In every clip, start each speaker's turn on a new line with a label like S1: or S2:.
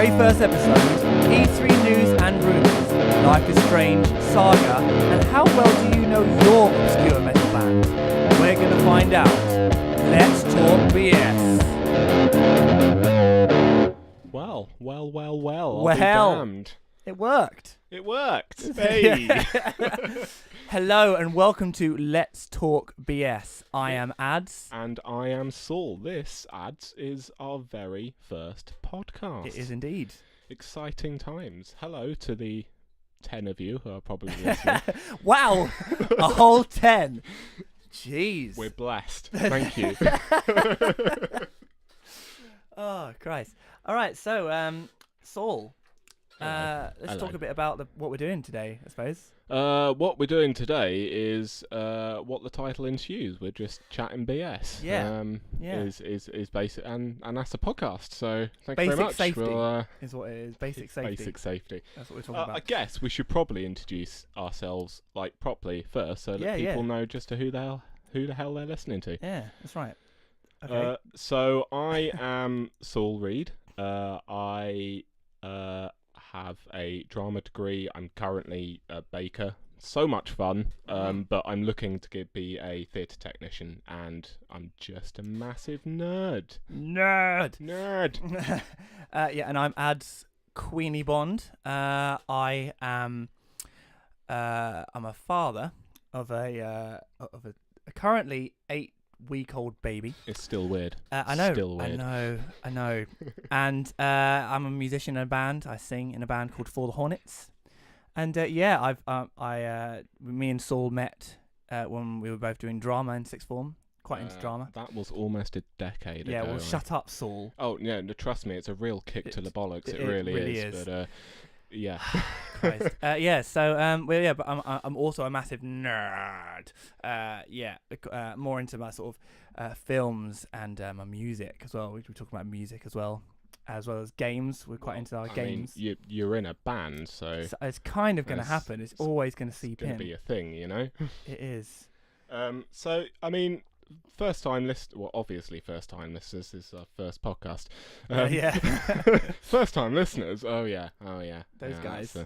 S1: very first episode, E3 news and rumours, Life is Strange, Saga, and how well do you know your obscure metal band? We're going to find out. Let's talk BS.
S2: Well.
S1: Well,
S2: I'll be damned.
S1: It worked.
S2: It worked. Hey.
S1: Hello and welcome to Let's Talk BS. I am Ads.
S2: And I am Saul. This, Ads, is our very first podcast.
S1: It is indeed.
S2: Exciting times. Hello to the 10 of you who are probably listening.
S1: Wow! A whole 10. Jeez.
S2: We're blessed. Thank you.
S1: Oh, Christ. All right, so, Saul, let's
S2: Hello.
S1: talk a bit about what we're doing today, I suppose.
S2: What we're doing today is what the title ensues. We're just chatting BS.
S1: Yeah.
S2: Is basic, and that's a podcast. So thank
S1: Basic
S2: you very much.
S1: safety
S2: We'll,
S1: is what it is. Basic safety.
S2: Basic safety.
S1: That's what we're talking
S2: I
S1: about.
S2: guess we should probably introduce ourselves properly first, so that people know just who the hell they're listening to.
S1: Yeah, that's right. Okay.
S2: So I am Saul Reed. I have a drama degree. I'm currently a baker. So much fun. But I'm looking to be a theatre technician, and I'm just a massive nerd.
S1: Nerd.
S2: Yeah,
S1: and I'm Ads Queenie Bond. I am. I'm a father of a currently 8-week-old baby.
S2: it's still weird.
S1: I know.
S2: Still weird.
S1: I know. And I'm a musician in a band. I sing in a band called For the Hornets. And me and Saul met when we were both doing drama in sixth form. Quite into drama.
S2: That was almost a decade ago.
S1: Yeah, well, shut up, Saul.
S2: Oh, yeah, no, trust me, it's a real kick to the bollocks. It really is. But, yeah.
S1: Christ. But I'm also a massive nerd. More into my sort of films and my music as well. We talk about music as well as games. We're quite into our games.
S2: Mean, you're in a band, so
S1: it's kind of going to happen. It's always going to seep in.
S2: It's going to be a thing, you know.
S1: It is.
S2: So I mean, obviously first time listeners. This is our first podcast. First time listeners. Oh yeah.
S1: Those guys.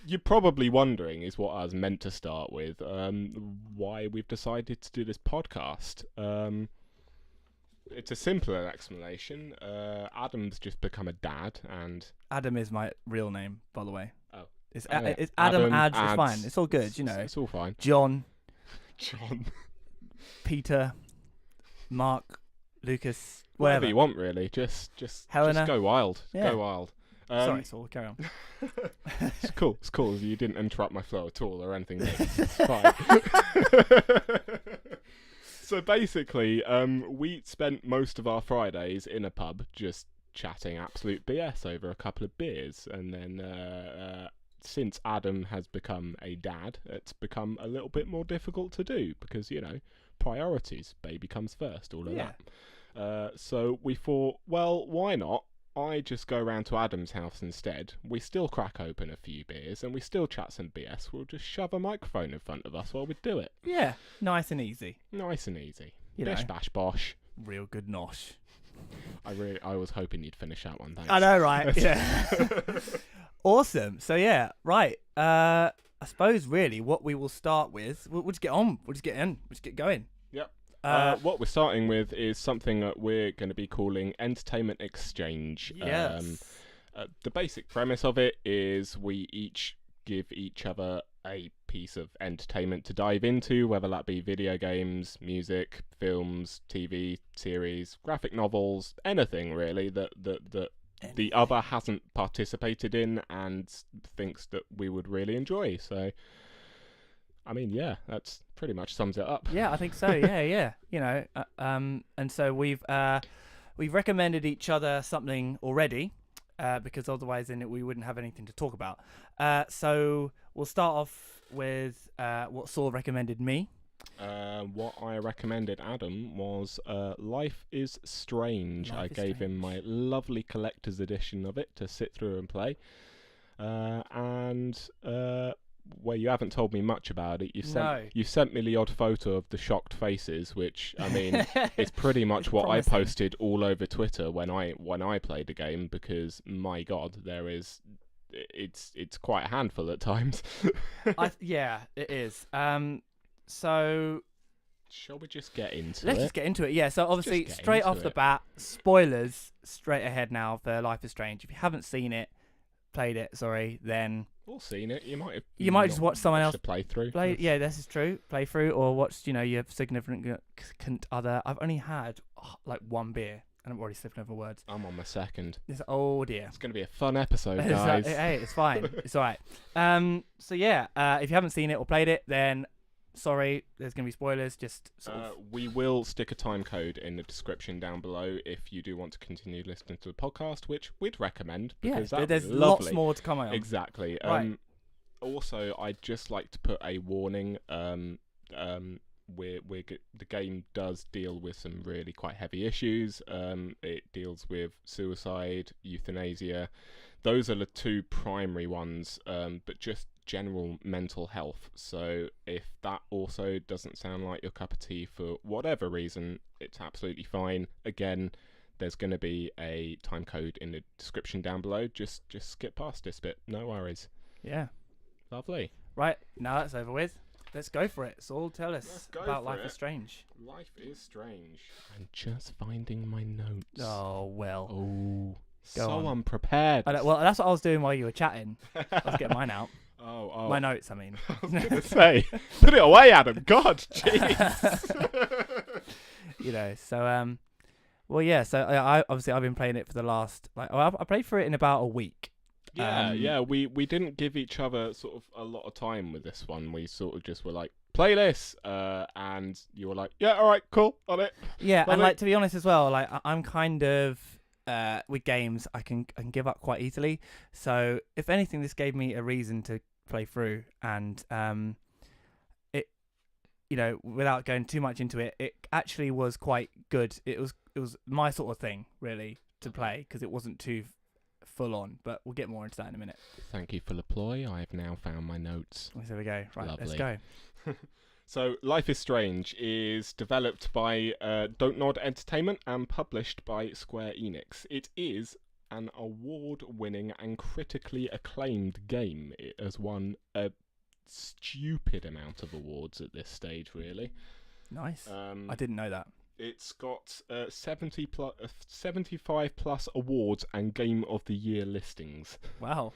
S2: You're probably wondering is what I was meant to start with. Why we've decided to do this podcast. It's a simpler explanation. Adam's just become a dad, and
S1: Adam is my real name, by the way.
S2: Oh,
S1: it's Adam Ads. It's fine. It's all good,
S2: It's all fine.
S1: John,
S2: Peter,
S1: Mark, Lucas,
S2: whatever you want, really. Just
S1: Helena.
S2: Just go wild.
S1: Yeah.
S2: Go wild.
S1: Sorry, Saul. Carry on.
S2: It's cool. It's cool. You didn't interrupt my flow at all or anything. It's fine. So basically, we spent most of our Fridays in a pub just chatting absolute BS over a couple of beers, and then since Adam has become a dad, it's become a little bit more difficult to do because, you know, priorities, baby comes first, all of that. So we thought, well, why not? I just go round to Adam's house instead. We still crack open a few beers and we still chat some BS. We'll just shove a microphone in front of us while we do it.
S1: Yeah, nice and easy.
S2: Nice and easy.
S1: You
S2: Bish
S1: know.
S2: bash bosh.
S1: Real good nosh.
S2: I was hoping you'd finish that one. Thanks.
S1: I know, right? Yeah. Awesome. So yeah, right. I suppose really what we will start with. We'll just get on. We'll just get in. We'll just get going.
S2: Yep. What we're starting with is something that we're going to be calling entertainment exchange.
S1: Yes.
S2: The basic premise of it is we each give each other a piece of entertainment to dive into, whether that be video games, music, films, TV series, graphic novels, anything really that the other hasn't participated in and thinks that we would really enjoy. So, I mean, yeah, that's pretty much sums it up.
S1: Yeah, I think so. Yeah. You know, and so we've recommended each other something already, because otherwise then we wouldn't have anything to talk about. So we'll start off with what Saul recommended me.
S2: What I recommended Adam was Life is Strange. I gave him my lovely collector's edition of it to sit through and play. And where you haven't told me much about it.
S1: No.
S2: You sent me the odd photo of the shocked faces, which I mean, it's pretty much
S1: It's
S2: what
S1: promising.
S2: I posted all over Twitter when I played the game, because my God, it's quite a handful at times.
S1: Yeah, it is. So
S2: Shall we just get into
S1: let's
S2: it?
S1: just get into it. Yeah, so obviously,
S2: get
S1: straight
S2: into
S1: off the
S2: it.
S1: bat, spoilers straight ahead now for Life is Strange. If you haven't seen it, played it, sorry, then
S2: Or seen it. You might have.
S1: you might
S2: not
S1: just watch someone else
S2: watched a playthrough.
S1: play. Yeah, this is true. Play through or watch, your significant other. I've only had like one beer, and I'm already slipping over words.
S2: I'm on my second.
S1: Oh dear.
S2: It's going to be a fun episode,
S1: It's
S2: guys.
S1: hey, it's fine. It's all right. So yeah, if you haven't seen it or played it, then sorry, there's going to be spoilers. Just sort of.
S2: We will stick a time code in the description down below if you do want to continue listening to the podcast, which we'd recommend, because
S1: Yeah,
S2: that'd
S1: there's
S2: be lovely.
S1: lots more to come on.
S2: Exactly.
S1: Right.
S2: Also, I'd just like to put a warning. The game does deal with some really quite heavy issues. It deals with suicide, euthanasia. Those are the two primary ones, but just general mental health. So if that also doesn't sound like your cup of tea for whatever reason, it's absolutely fine. Again, there's going to be a time code in the description down below. Just skip past this bit. No worries.
S1: Yeah.
S2: Lovely.
S1: Right, now that's over with. Let's go for it. Saul, tell
S2: Let's
S1: us
S2: go
S1: about
S2: for
S1: Life
S2: it.
S1: is Strange.
S2: Life is strange. I'm just finding my notes.
S1: Oh, well.
S2: Oh,
S1: Go
S2: so
S1: on.
S2: unprepared.
S1: Well, that's what I was doing while you were chatting. I was getting mine out.
S2: Oh.
S1: My notes, I mean.
S2: I was going to say, put it away, Adam. God, jeez.
S1: So, well, yeah, so I obviously I've been playing it for the last, I played for it in about a week.
S2: Yeah. We didn't give each other sort of a lot of time with this one. We sort of just were like, play this, and you were like, yeah, all right, cool, on it.
S1: Yeah, and
S2: Lovely.
S1: to be honest as well, I'm kind of with games I can give up quite easily. So if anything, this gave me a reason to play through, and it, without going too much into it, it actually was quite good. It was my sort of thing really to play because it wasn't too full on. But we'll get more into that in a minute.
S2: Thank you for the ploy. I have now found my notes.
S1: So there we go. Right, let's
S2: Lovely.
S1: go.
S2: So, Life is Strange is developed by Don't Nod Entertainment and published by Square Enix. It is an award-winning and critically acclaimed game. It has won a stupid amount of awards at this stage, really.
S1: Nice. I didn't know that.
S2: It's got 75 plus awards and Game of the Year listings.
S1: Wow.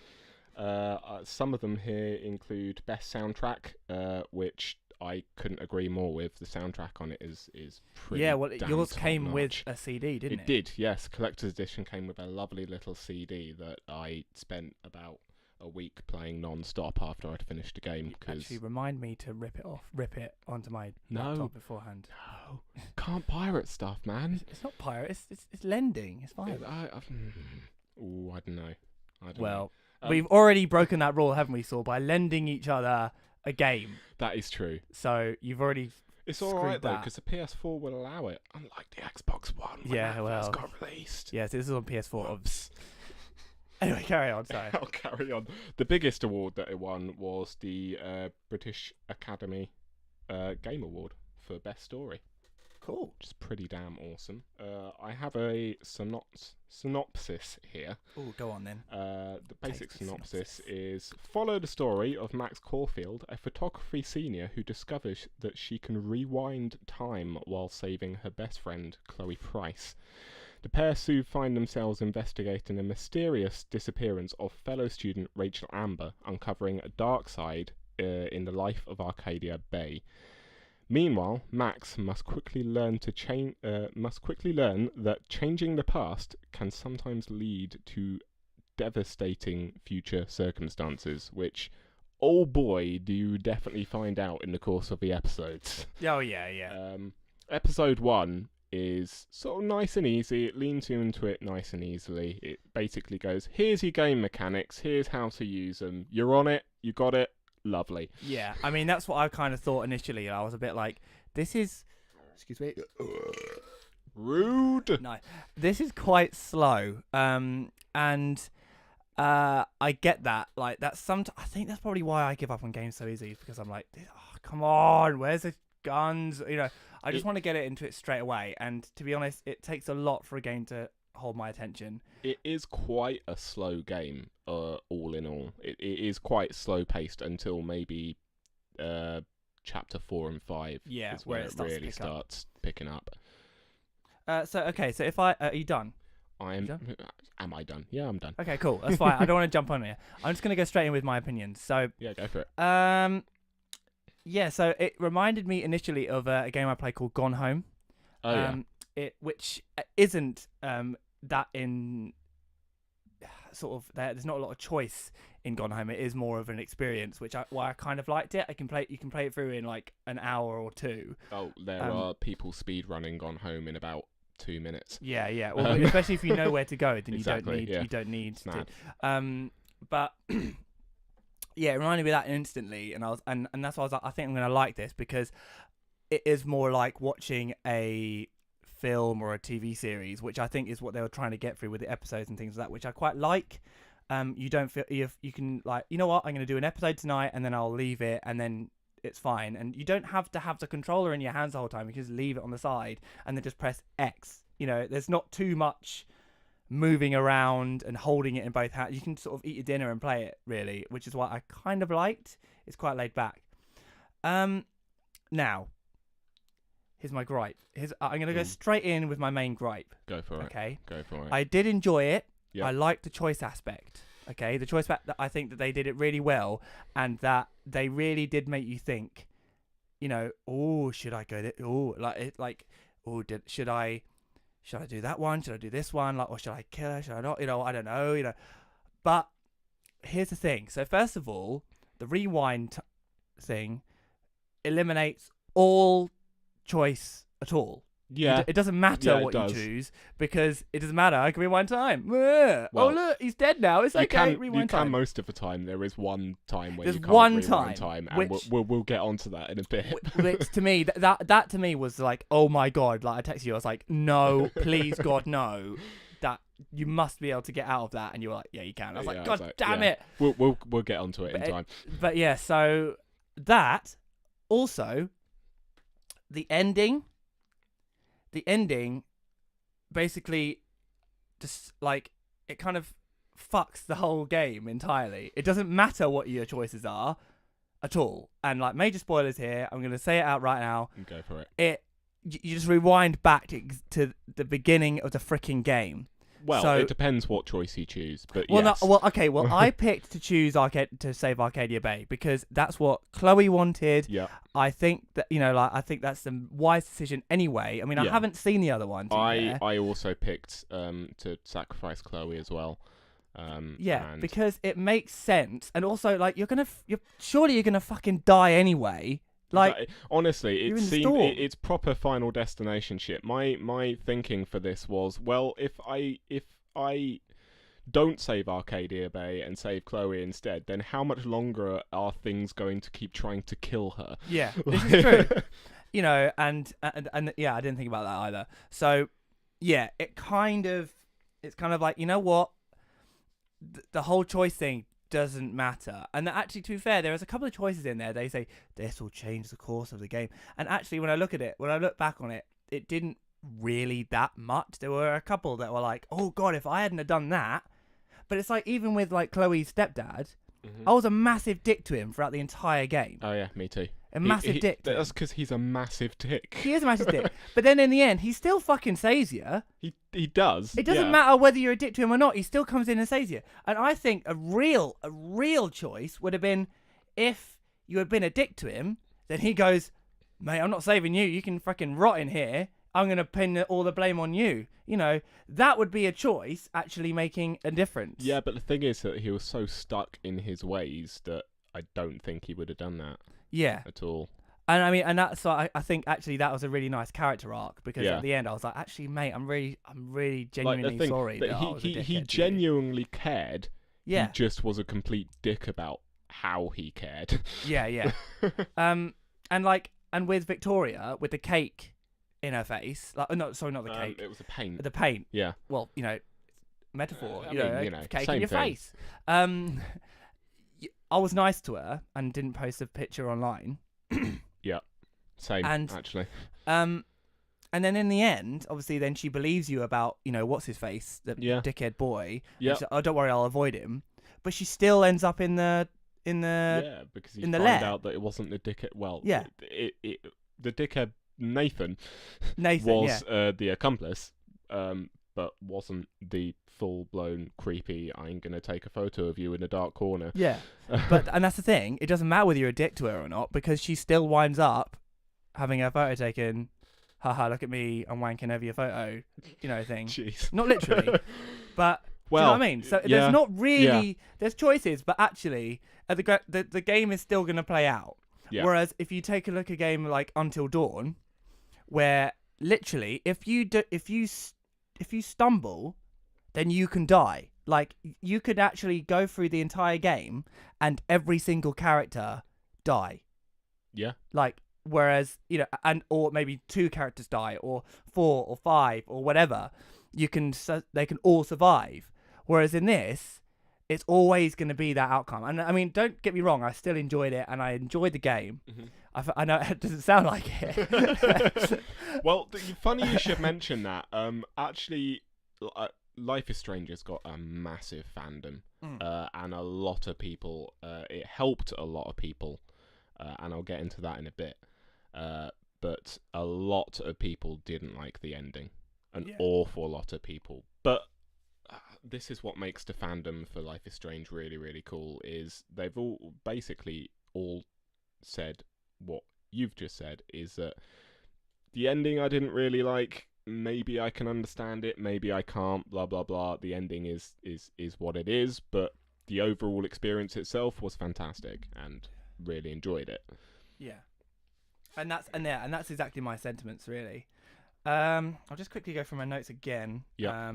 S2: Some of them here include Best Soundtrack, which I couldn't agree more with. The soundtrack on it is pretty damn
S1: yours came
S2: top-notch.
S1: with a CD, didn't it?
S2: It did, yes. Collector's Edition came with a lovely little CD that I spent about a week playing non-stop after I'd finished the game.
S1: Actually, remind me to rip it onto my
S2: No.
S1: laptop beforehand.
S2: No, can't pirate stuff, man.
S1: It's not pirate. It's lending. It's fine.
S2: I don't know.
S1: Well,
S2: know.
S1: we've already broken that rule, haven't we, Saul, by lending each other a game.
S2: That is true.
S1: So you've already.
S2: It's all right
S1: screwed
S2: though,
S1: that.
S2: because the PS4 will allow it, unlike the Xbox One. When
S1: Yeah,
S2: that
S1: well.
S2: first got released.
S1: Yes, this is on PS4.
S2: Oops.
S1: Anyway, carry on. Sorry.
S2: I'll carry on. The biggest award that it won was the British Academy Game Award for Best Story,
S1: Cool.
S2: which is pretty damn awesome. I have a synopsis here.
S1: Oh, go on then.
S2: The basic
S1: Take the
S2: synopsis is: follow the story of Max Caulfield, a photography senior who discovers that she can rewind time while saving her best friend, Chloe Price. The pair soon find themselves investigating the mysterious disappearance of fellow student Rachel Amber, uncovering a dark side in the life of Arcadia Bay. Meanwhile, Max must quickly learn that changing the past can sometimes lead to devastating future circumstances, which, oh boy, do you definitely find out in the course of the episodes.
S1: Oh yeah.
S2: Episode 1 is sort of nice and easy. It leans you into it nice and easily. It basically goes, here's your game mechanics, here's how to use them. You're on it, you got it, lovely.
S1: Yeah. I mean, that's what I kind of thought initially. I was a bit like, this is. Excuse me.
S2: Rude.
S1: No, this is quite slow. And I get that. Like that's I think that's probably why I give up on games so easy, because I'm like, oh, come on, where's the guns? I just want to get it into it straight away. And to be honest, it takes a lot for a game to hold my attention.
S2: It is quite a slow game, all in all. It is quite slow paced until maybe chapter 4 and 5.
S1: Yeah,
S2: is where it really starts picking up.
S1: So if are you done?
S2: Am I done? Yeah, I'm done.
S1: Okay, cool. That's fine. I don't want to jump on here. I'm just gonna go straight in with my opinions. So
S2: yeah, go for it.
S1: Yeah. So it reminded me initially of a game I played called Gone Home.
S2: Oh yeah.
S1: Which isn't that in sort of there's not a lot of choice in Gone Home. It is more of an experience, why I kind of liked it. You can play it through in like an hour or two.
S2: Oh, there are people speed running Gone Home in about 2 minutes.
S1: Yeah. Well, especially if you know where to go, then
S2: exactly,
S1: you don't need to.
S2: Mad.
S1: But yeah, it reminded me of that instantly, and that's why I was like, I think I'm gonna like this, because it is more like watching a film or a TV series, which I think is what they were trying to get through with the episodes and things like that, which I quite like. You don't feel you can like, you know what, I'm going to do an episode tonight and then I'll leave it and then it's fine. And you don't have to have the controller in your hands the whole time. You can just leave it on the side and then just press X. There's not too much moving around and holding it in both hands. You can sort of eat your dinner and play it, really, which is what I kind of liked. It's quite laid back. Now, here's my gripe. I'm going to go straight in with my main gripe.
S2: Go for it.
S1: Okay.
S2: Go for it.
S1: I did enjoy it.
S2: Yep.
S1: I liked the choice aspect. Okay. The choice aspect, that I think that they did it really well, and that they really did make you think, oh, should I go there? Oh, should I do that one? Should I do this one? Or should I kill her? Should I not? I don't know, But here's the thing. So first of all, the rewind thing eliminates all choice at all.
S2: Yeah.
S1: It doesn't matter what you choose, because it doesn't matter. I can rewind time. Well, oh look, he's dead now. It's okay. Rewind time.
S2: You can most of the time. There is one time where
S1: There's
S2: you can't
S1: one
S2: rewind time, and
S1: which,
S2: we'll get onto that in a bit.
S1: Which to me, that to me was like, oh my god! Like I texted you, I was like, no, please God, no. That you must be able to get out of that, and you were like, yeah, you can. I was like, God damn it.
S2: We'll get onto it in time.
S1: But yeah, so that also the ending basically just like it kind of fucks the whole game entirely. It doesn't matter what your choices are at all. And like, major spoilers here, I'm going to say it out right now.
S2: Go for it.
S1: You just rewind back to the beginning of the freaking game.
S2: Well,
S1: so,
S2: it depends what choice you choose, but
S1: well,
S2: yes.
S1: Well, I picked to choose to save Arcadia Bay because that's what Chloe wanted.
S2: Yeah.
S1: I think that I think that's the wise decision anyway. I mean, I haven't seen the other ones.
S2: I also picked to sacrifice Chloe as well.
S1: Because it makes sense, and also like you're surely gonna fucking die anyway. Like,
S2: honestly, it's proper Final Destination shit. My thinking for this was, well, if I don't save Arcadia Bay and save Chloe instead, then how much longer are things going to keep trying to kill her?
S1: Yeah, this is true. And yeah, I didn't think about that either. So yeah, it's kind of like, you know what, the whole choice thing doesn't matter. And actually, to be fair, there is a couple of choices in there. They say this will change the course of the game, and actually when I look back on it, it didn't really that much. There were a couple that were like, oh god, if I hadn't have done that. But it's like, even with like Chloe's stepdad, I was a massive dick to him throughout the entire game.
S2: Oh yeah, me too.
S1: Massive dick.
S2: That's because he's a massive dick.
S1: He is a massive dick. But then in the end, he still fucking saves you.
S2: He does.
S1: It doesn't matter whether you're a dick to him or not. He still comes in and saves you. And I think a real choice would have been, if you had been a dick to him, then he goes, mate, I'm not saving you. You can fucking rot in here. I'm going to pin all the blame on you. That would be a choice actually making a difference.
S2: Yeah, but the thing is that he was so stuck in his ways that I don't think he would have done that.
S1: Yeah.
S2: At all.
S1: And I mean, and that's I think actually that was a really nice character arc, because at the end I was like, actually, mate, I'm really genuinely sorry that I was a dickhead
S2: he
S1: to you.
S2: genuinely cared.
S1: Yeah.
S2: He just was a complete dick about how he cared.
S1: Yeah. And with Victoria, with the cake in her face, like, no, sorry, not the cake.
S2: It was the paint.
S1: The paint.
S2: Yeah.
S1: Well, metaphor.
S2: I
S1: You know,
S2: mean,
S1: cake in
S2: same
S1: your
S2: thing.
S1: face. I was nice to her and didn't post a picture online.
S2: Yeah, same
S1: And
S2: actually.
S1: um, and then in the end, obviously, then she believes you about, what's his face, the
S2: Yeah.
S1: dickhead boy.
S2: Yeah.
S1: She's like, oh, don't worry, I'll avoid him. But she still ends up in the
S2: Yeah, because you
S1: in the
S2: find
S1: lair.
S2: out that it wasn't the dickhead. Well,
S1: Yeah.
S2: the dickhead Nathan
S1: Nathan.
S2: was the accomplice, but wasn't the full-blown creepy. I'm gonna take a photo of you in a dark corner.
S1: Yeah. And that's the thing. It doesn't matter whether you're a dick to her or not, because she still winds up having her photo taken. Haha, look at me, I'm wanking over your photo, thing.
S2: Jeez.
S1: Not literally, but
S2: Well,
S1: do you know what I mean? So
S2: yeah,
S1: there's not really there's choices, but actually, the game is still going to play out.
S2: Yeah.
S1: Whereas if you take a look at a game like Until Dawn, where literally if you stumble, then you can die. Like you could actually go through the entire game and every single character die.
S2: Yeah.
S1: Like. Whereas, or maybe 2 characters die, or 4 or 5 or whatever, they can all survive. Whereas in this, it's always going to be that outcome. And I mean, don't get me wrong, I still enjoyed it and I enjoyed the game.
S2: Mm-hmm.
S1: I know it doesn't sound like it.
S2: Well, funny you should mention that. Actually, Life is Strange has got a massive fandom, and a lot of people. It helped a lot of people, and I'll get into that in a bit. But a lot of people didn't like the ending. An awful lot of people. But this is what makes the fandom for Life is Strange really, really cool, is they've all basically all said what you've just said, is that the ending I didn't really like. Maybe I can understand it, maybe I can't, blah, blah, blah. The ending is what it is, but the overall experience itself was fantastic and really enjoyed it.
S1: Yeah. And that's exactly my sentiments, really. I'll just quickly go through my notes again.
S2: Yeah.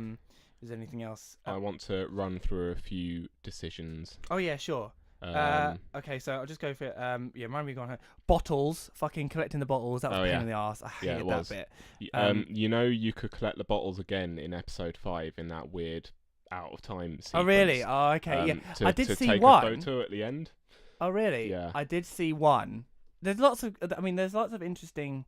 S1: Is there anything else?
S2: I want to run through a few decisions.
S1: Oh yeah, sure. Okay, so I'll just go for it. Remind me of going home. Bottles, fucking collecting the bottles. That was a pain in the arse. I hated that bit.
S2: You could collect the bottles again in episode 5 in that weird out of time sequence.
S1: Oh really? Oh okay. Yeah, I did
S2: to
S1: see
S2: take
S1: one.
S2: a photo at the end.
S1: Oh really?
S2: Yeah.
S1: I did see one. There's lots of interesting.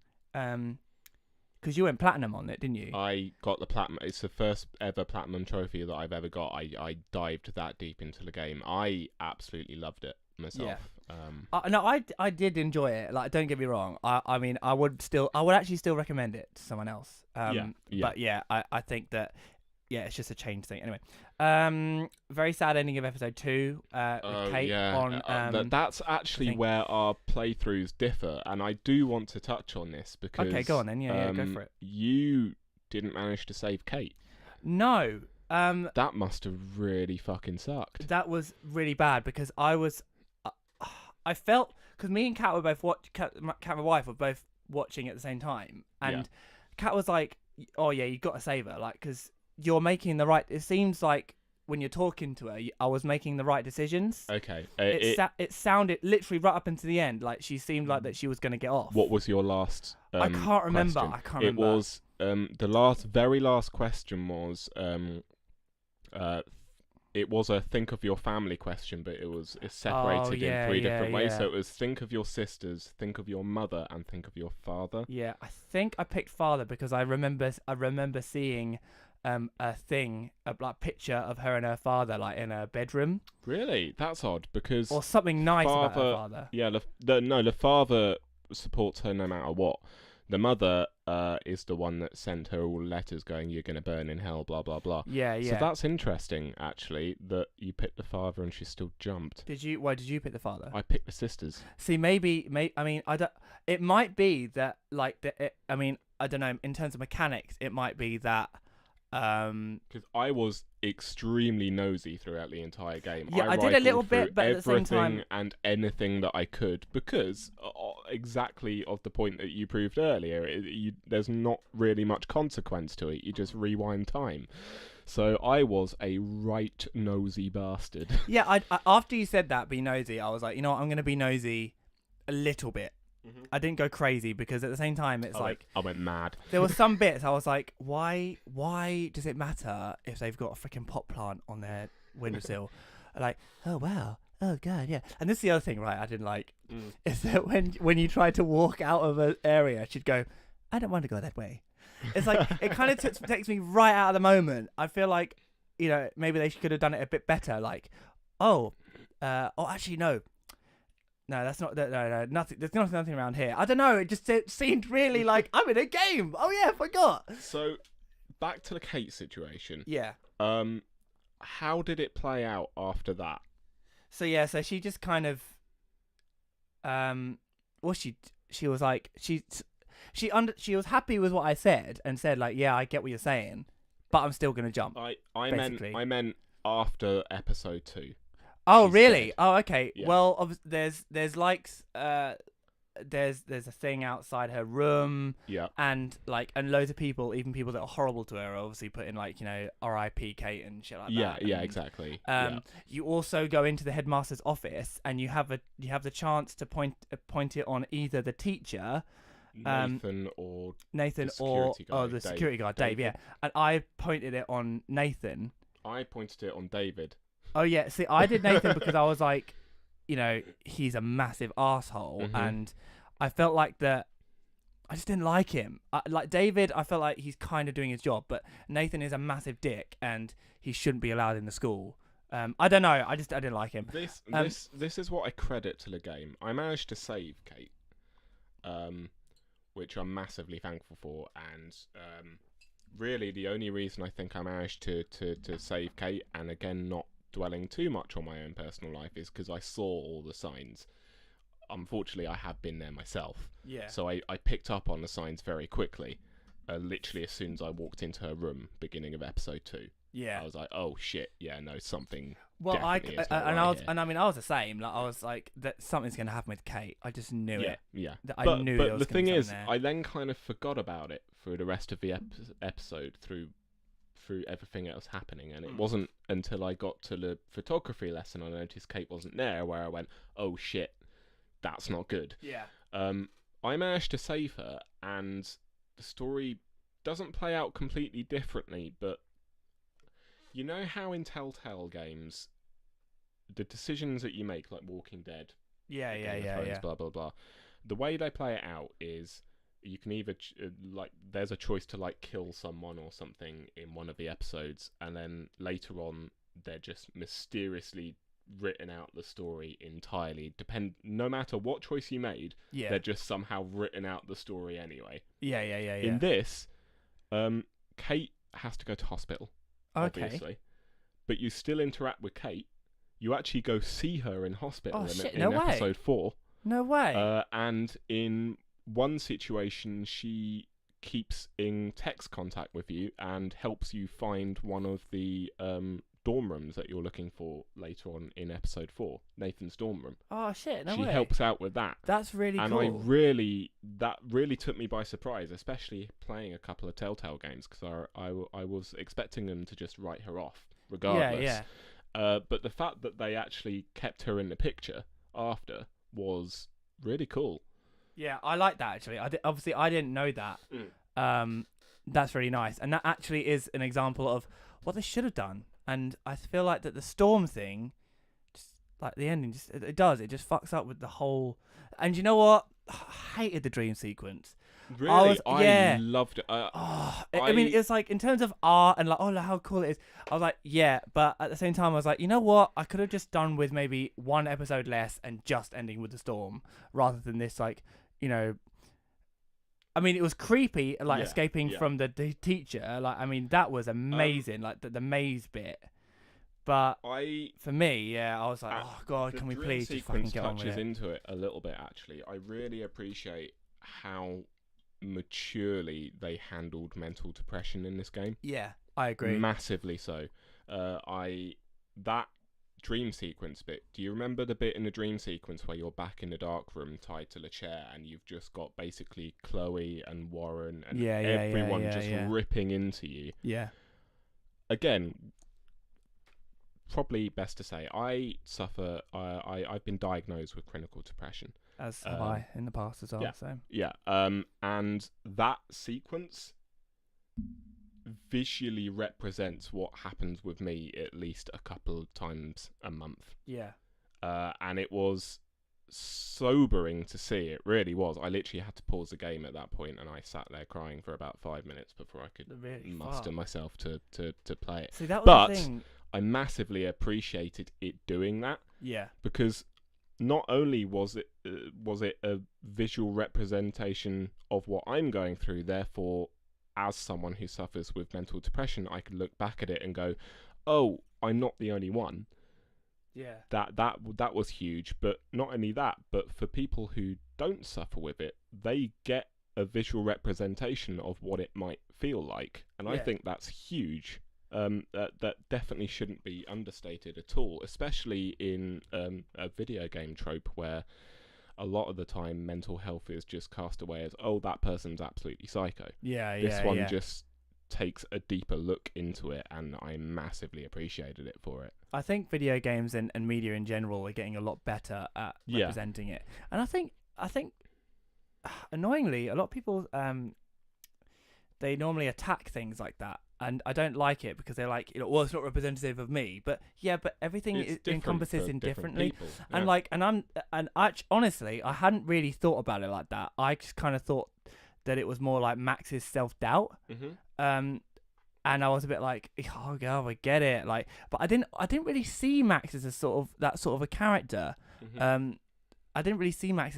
S1: Because you went platinum on it, didn't you?
S2: I got the platinum. It's the first ever platinum trophy that I've ever got. I dived that deep into the game. I absolutely loved it myself.
S1: Yeah. No, I did enjoy it. Like, don't get me wrong. I mean, I would actually still recommend it to someone else. But yeah, I think that. Yeah, it's just a change thing. Anyway, very sad ending of episode 2 with Kate on.
S2: That's actually where our playthroughs differ, and I do want to touch on this because.
S1: Okay, go on then. Yeah, go for it.
S2: You didn't manage to save Kate.
S1: No.
S2: That must have really fucking sucked.
S1: That was really bad because I felt because me and Kat were both Kat, my wife, were both watching at the same time, and Kat was like, "Oh yeah, you got to save her," like because. You're making the right. It seems like when you're talking to her, I was making the right decisions.
S2: Okay.
S1: It sounded literally right up into the end like she seemed like that she was going to get off.
S2: What was your last?
S1: I can't remember.
S2: Question? It was the very last question was it was a think of your family question, but it's separated in 3 different ways. So it was think of your sisters, think of your mother, and think of your father. Yeah,
S1: I think I picked father because I remember seeing. A picture of her and her father, like in her bedroom.
S2: Really, that's odd because
S1: or something nice about her father.
S2: Yeah, the father supports her no matter what. The mother is the one that sent her all letters going, "You're gonna burn in hell," blah blah blah.
S1: Yeah.
S2: So that's interesting, actually, that you picked the father and she still jumped.
S1: Did you? Why did you pick the father?
S2: I picked the sisters.
S1: See, maybe. I mean, I don't. It might be that, like, I mean, I don't know. In terms of mechanics, it might be that.
S2: Because I was extremely nosy throughout the entire game.
S1: Yeah, I did a little bit, but at the same time,
S2: and anything that I could, because exactly of the point that you proved earlier, there's not really much consequence to it. You just rewind time. So I was a right nosy bastard.
S1: Yeah, I after you said that, be nosy, I was like, you know what, I'm going to be nosy a little bit. I didn't go crazy because at the same time it's
S2: I went mad.
S1: there were some bits I was like, why does it matter if they've got a freaking pot plant on their windowsill? Like, oh wow, oh god, yeah. And this is the other thing, right? I didn't like is that when you try to walk out of an area, she'd go, I don't want to go that way. It's like it kind of takes me right out of the moment. I feel like, you know, maybe they could have done it a bit better. Like, actually no, that's not. No, nothing. There's nothing around here. I don't know. It seemed really like I'm in a game. Oh yeah, I forgot.
S2: So, back to the Kate situation.
S1: Yeah.
S2: How did it play out after that?
S1: So she just kind of, she was like she was happy with what I said and said like, yeah, I get what you're saying, but I'm still gonna jump.
S2: I meant after episode 2.
S1: Oh really? Said. Oh okay.
S2: Yeah.
S1: Well, there's there's a thing outside her room.
S2: Yeah.
S1: And loads of people, even people that are horrible to her, are obviously putting like, you know, R.I.P. Kate and shit like that.
S2: Yeah, exactly.
S1: You also go into the headmaster's office and you have the chance to point it on either the teacher,
S2: Nathan or
S1: the security guard, Dave. Yeah. And I pointed it on Nathan.
S2: I pointed it on David.
S1: Oh yeah, see, I did Nathan because I was like, you know, he's a massive asshole, and I felt like that. I just didn't like him. Like David, I felt like he's kind of doing his job, but Nathan is a massive dick, and he shouldn't be allowed in the school. I don't know. I didn't like him.
S2: This is what I credit to the game. I managed to save Kate, which I'm massively thankful for, and really the only reason I think I managed to save Kate, and again not dwelling too much on my own personal life, is because I saw all the signs. Unfortunately, I have been there myself.
S1: Yeah.
S2: So I picked up on the signs very quickly, literally as soon as I walked into her room, beginning of episode 2.
S1: Yeah.
S2: I was like, oh shit, yeah, no, something.
S1: Well,
S2: I
S1: was the same. Like I was like, that something's gonna happen with Kate. I just knew it.
S2: Yeah.
S1: I knew.
S2: But the thing is, I then kind of forgot about it through the rest of the episode, through everything else happening, and it wasn't until I got to the photography lesson I noticed Kate wasn't there where I went, oh shit, that's not good.
S1: Yeah.
S2: I managed to save her, and the story doesn't play out completely differently, but you know how in Telltale games, the decisions that you make, like Walking Dead,
S1: yeah,
S2: blah blah blah, the way they play it out is you can either there's a choice to like kill someone or something in one of the episodes, and then later on they're just mysteriously written out the story entirely. No matter what choice you made, they're just somehow written out the story anyway.
S1: Yeah.
S2: In this, Kate has to go to hospital, obviously, but you still interact with Kate. You actually go see her in hospital in episode 4.
S1: No way.
S2: And in one situation, she keeps in text contact with you and helps you find one of the dorm rooms that you're looking for later on in episode 4, Nathan's dorm room.
S1: Oh shit! No
S2: way. She
S1: way.
S2: helps out with that.
S1: That's really cool.
S2: And that really took me by surprise, especially playing a couple of Telltale games, because I was expecting them to just write her off regardless.
S1: Yeah.
S2: But the fact that they actually kept her in the picture after was really cool.
S1: Yeah, I like that actually. Obviously, I didn't know that. That's really nice, and that actually is an example of what they should have done. And I feel like that the Storm thing, just like the ending, it just fucks up with the whole. And you know what? I hated the dream sequence.
S2: Really, I loved it.
S1: I mean, it's like in terms of art and like, oh, how cool it is. I was like, yeah, but at the same time, I was like, you know what? I could have just done with maybe one episode less and just ending with the storm rather than this, like, you know. I mean, it was creepy, like escaping from the teacher. Like, I mean, that was amazing, like the maze bit. But for me, I was like, oh god, can we please just fucking get on with it?
S2: Touches into it a little bit, actually. I really appreciate how maturely they handled mental depression in this game.
S1: Yeah, I agree.
S2: Massively so. That dream sequence bit, do you remember the bit in the dream sequence where you're back in the dark room tied to the chair and you've just got basically Chloe and Warren and everyone just ripping into you?
S1: Yeah.
S2: Again, probably best to say, I've been diagnosed with clinical depression.
S1: as have I in the past as well.
S2: yeah.
S1: So
S2: Yeah. And that sequence visually represents what happens with me at least a couple of times a month.
S1: yeah,
S2: And it was sobering to see. It really was. I literally had to pause the game at that point, and I sat there crying for about 5 minutes before I could
S1: really
S2: muster myself to play it.
S1: See, that was
S2: But
S1: the thing.
S2: I massively appreciated it doing that,
S1: Yeah,
S2: because not only was it a visual representation of what I'm going through, therefore, as someone who suffers with mental depression, I could look back at it and go, "Oh, I'm not the only one."
S1: yeah,
S2: That was huge. But not only that, but for people who don't suffer with it, they get a visual representation of what it might feel like, and I
S1: Yeah.
S2: think that's huge. That definitely shouldn't be understated at all, especially in a video game trope where a lot of the time mental health is just cast away as, oh, that person's absolutely psycho.
S1: yeah,
S2: This one just takes a deeper look into it, and I massively appreciated it for it.
S1: I think video games and media in general are getting a lot better at
S2: Yeah.
S1: representing it, and I think annoyingly, a lot of people they normally attack things like that, and I don't like it because they're like, well, it's not representative of me, but yeah, but everything
S2: It's different
S1: encompasses
S2: for
S1: in
S2: different
S1: differently,
S2: people.
S1: and
S2: Yeah.
S1: like, honestly, I hadn't really thought about it like that. I just kind of thought that it was more like Max's self-doubt.
S2: Mhm.
S1: And I was a bit like, oh god, I get it, like, but I didn't really see Max as a sort of a character.
S2: Mhm.
S1: I didn't really see Max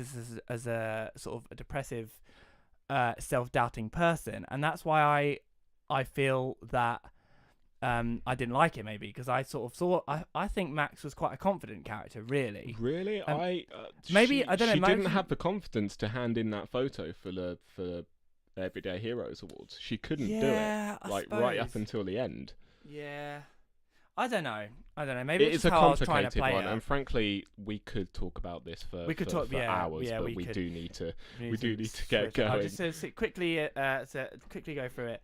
S1: as a sort of a depressive, self-doubting person, and that's why I feel that I didn't like it, maybe because I sort of saw I think Max was quite a confident character, really.
S2: Really?
S1: maybe,
S2: she,
S1: I don't know,
S2: She didn't
S1: maybe-
S2: have the confidence to hand in that photo for the Everyday Heroes Awards. She couldn't do it.
S1: Yeah, I
S2: Like right up
S1: suppose.
S2: until the end.
S1: Yeah, I don't know. Maybe
S2: It
S1: it's
S2: is a
S1: just how I was trying to
S2: complicated
S1: play
S2: one,
S1: it.
S2: and frankly, we could talk about this for hours,
S1: yeah,
S2: but
S1: we
S2: we
S1: could.
S2: do need to.
S1: We
S2: We do need to get
S1: switch. I'll
S2: going.
S1: just quickly go through it.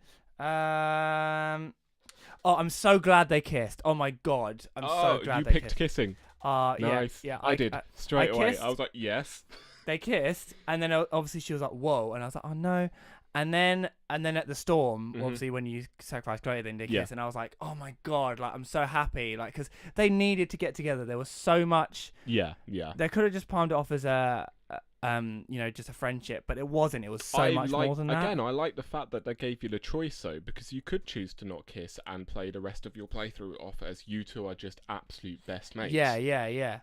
S1: Oh, I'm so glad they kissed. Oh my god, I'm so glad
S2: you
S1: they
S2: picked
S1: kissed.
S2: kissing.
S1: Yeah,
S2: Nice.
S1: yeah.
S2: I did straight away.
S1: kissed.
S2: I was like, yes.
S1: They kissed, and then obviously she was like, "Whoa," and I was like, "Oh no." And then at the storm,
S2: Mhm.
S1: obviously when you sacrifice Chloe, then they
S2: Yeah.
S1: kiss, and I was like, "Oh my god!" Like, I'm so happy, like, because they needed to get together. There was so much.
S2: Yeah.
S1: They could have just palmed it off as just a friendship, but it wasn't. It was so much more than that.
S2: Again, I like the fact that they gave you the choice, though, because you could choose to not kiss and play the rest of your playthrough off as you two are just absolute best mates.
S1: Yeah.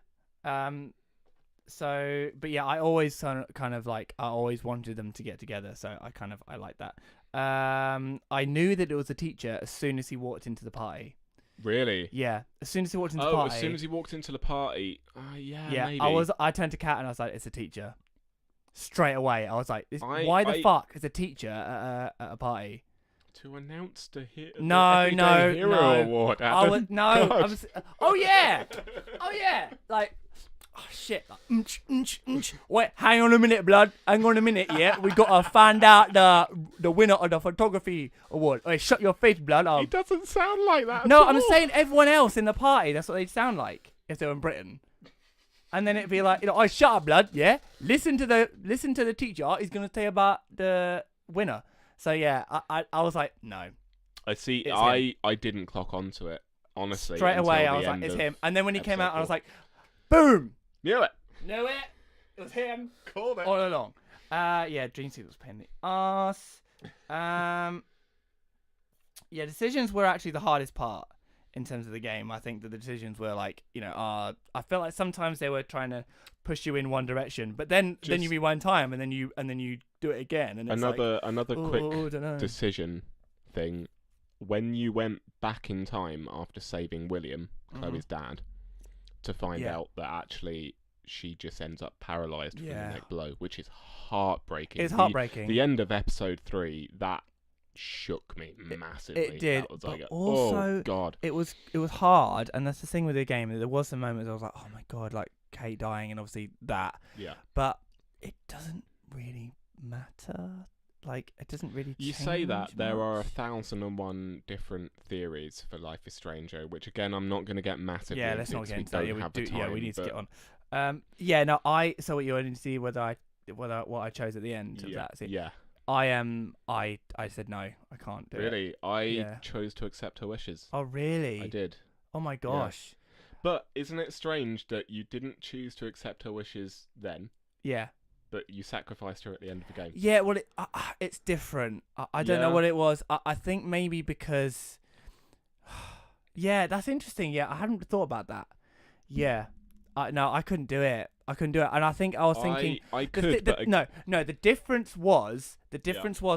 S1: So, but yeah, I always kind of like, I always wanted them to get together, so I like that. I knew that it was a teacher as soon as he walked into the party.
S2: Really?
S1: Yeah, as soon as he walked into the
S2: Oh,
S1: party.
S2: as soon as he walked into the party. Yeah,
S1: yeah,
S2: maybe.
S1: I turned to Kat and I was like, it's a teacher. Straight away, I was like,
S2: I-
S1: why the
S2: I-
S1: fuck is a teacher at a party?
S2: To announce the
S1: No,
S2: Everyday
S1: no,
S2: Hero
S1: no.
S2: Award.
S1: I was,
S2: Adam.
S1: no,
S2: God.
S1: oh yeah, like, oh shit, like, wait, hang on a minute, blood, hang on a minute, yeah, we gotta find out the winner of the photography award. Hey, shut your face, blood.
S2: He doesn't sound like that.
S1: No,
S2: at
S1: I'm
S2: all.
S1: saying everyone else in the party, that's what they'd sound like if they were in Britain. And then it'd be like, oh, shut up, blood, yeah, listen to the teacher, he's gonna say about the winner. So yeah, I was like, no.
S2: I see.
S1: It's
S2: I didn't clock onto it, honestly.
S1: Straight
S2: until
S1: away,
S2: the
S1: I was like,
S2: end
S1: it's
S2: of
S1: him. And then when he came
S2: episode
S1: out, I was
S2: 4.
S1: like, boom!
S2: Knew it.
S1: Knew it. It was him
S2: Called it.
S1: all along. Yeah, Dream Sequence was pain in the ass. Yeah, decisions were actually the hardest part in terms of the game. I think that the decisions were like, I felt like sometimes they were trying to push you in one direction, but then you rewind time and then you do it again, and it's
S2: Another
S1: like,
S2: quick
S1: dunno.
S2: decision thing. When you went back in time after saving William, Chloe's dad, to find
S1: Yeah.
S2: out that actually she just ends up paralyzed from the
S1: Yeah.
S2: neck blow, which is heartbreaking.
S1: It's heartbreaking.
S2: The end of episode 3, that shook me massively.
S1: It did,
S2: That was
S1: but
S2: like,
S1: also
S2: oh god.
S1: It was hard, and that's the thing with the game. There was some moments I was like, oh my god, like Kate dying, and obviously that.
S2: Yeah.
S1: But it doesn't really matter. Like, it doesn't really.
S2: You say that
S1: change
S2: there are
S1: much.
S2: 1,001 different theories for Life is Stranger, which again I'm not going to get massively
S1: Yeah,
S2: into
S1: let's not
S2: because
S1: get
S2: we
S1: into that.
S2: don't
S1: Yeah, we
S2: have
S1: do.
S2: the time.
S1: Yeah, we need to
S2: but
S1: get on. Yeah, no, so what you wanted to see what I chose at the end of that. See,
S2: Yeah.
S1: I said no, I can't do it.
S2: Really? I
S1: Yeah.
S2: chose to accept her wishes.
S1: Oh really?
S2: I did.
S1: Oh my gosh.
S2: But isn't it strange that you didn't choose to accept her wishes then,
S1: Yeah.
S2: but you sacrificed her at the end of the game?
S1: Yeah, well, it's different. I don't know
S2: Yeah.
S1: what it was. I think maybe because... Yeah, that's interesting. Yeah, I hadn't thought about that. Yeah. No, I couldn't do it. And I think I was thinking...
S2: I could, but
S1: no, the difference was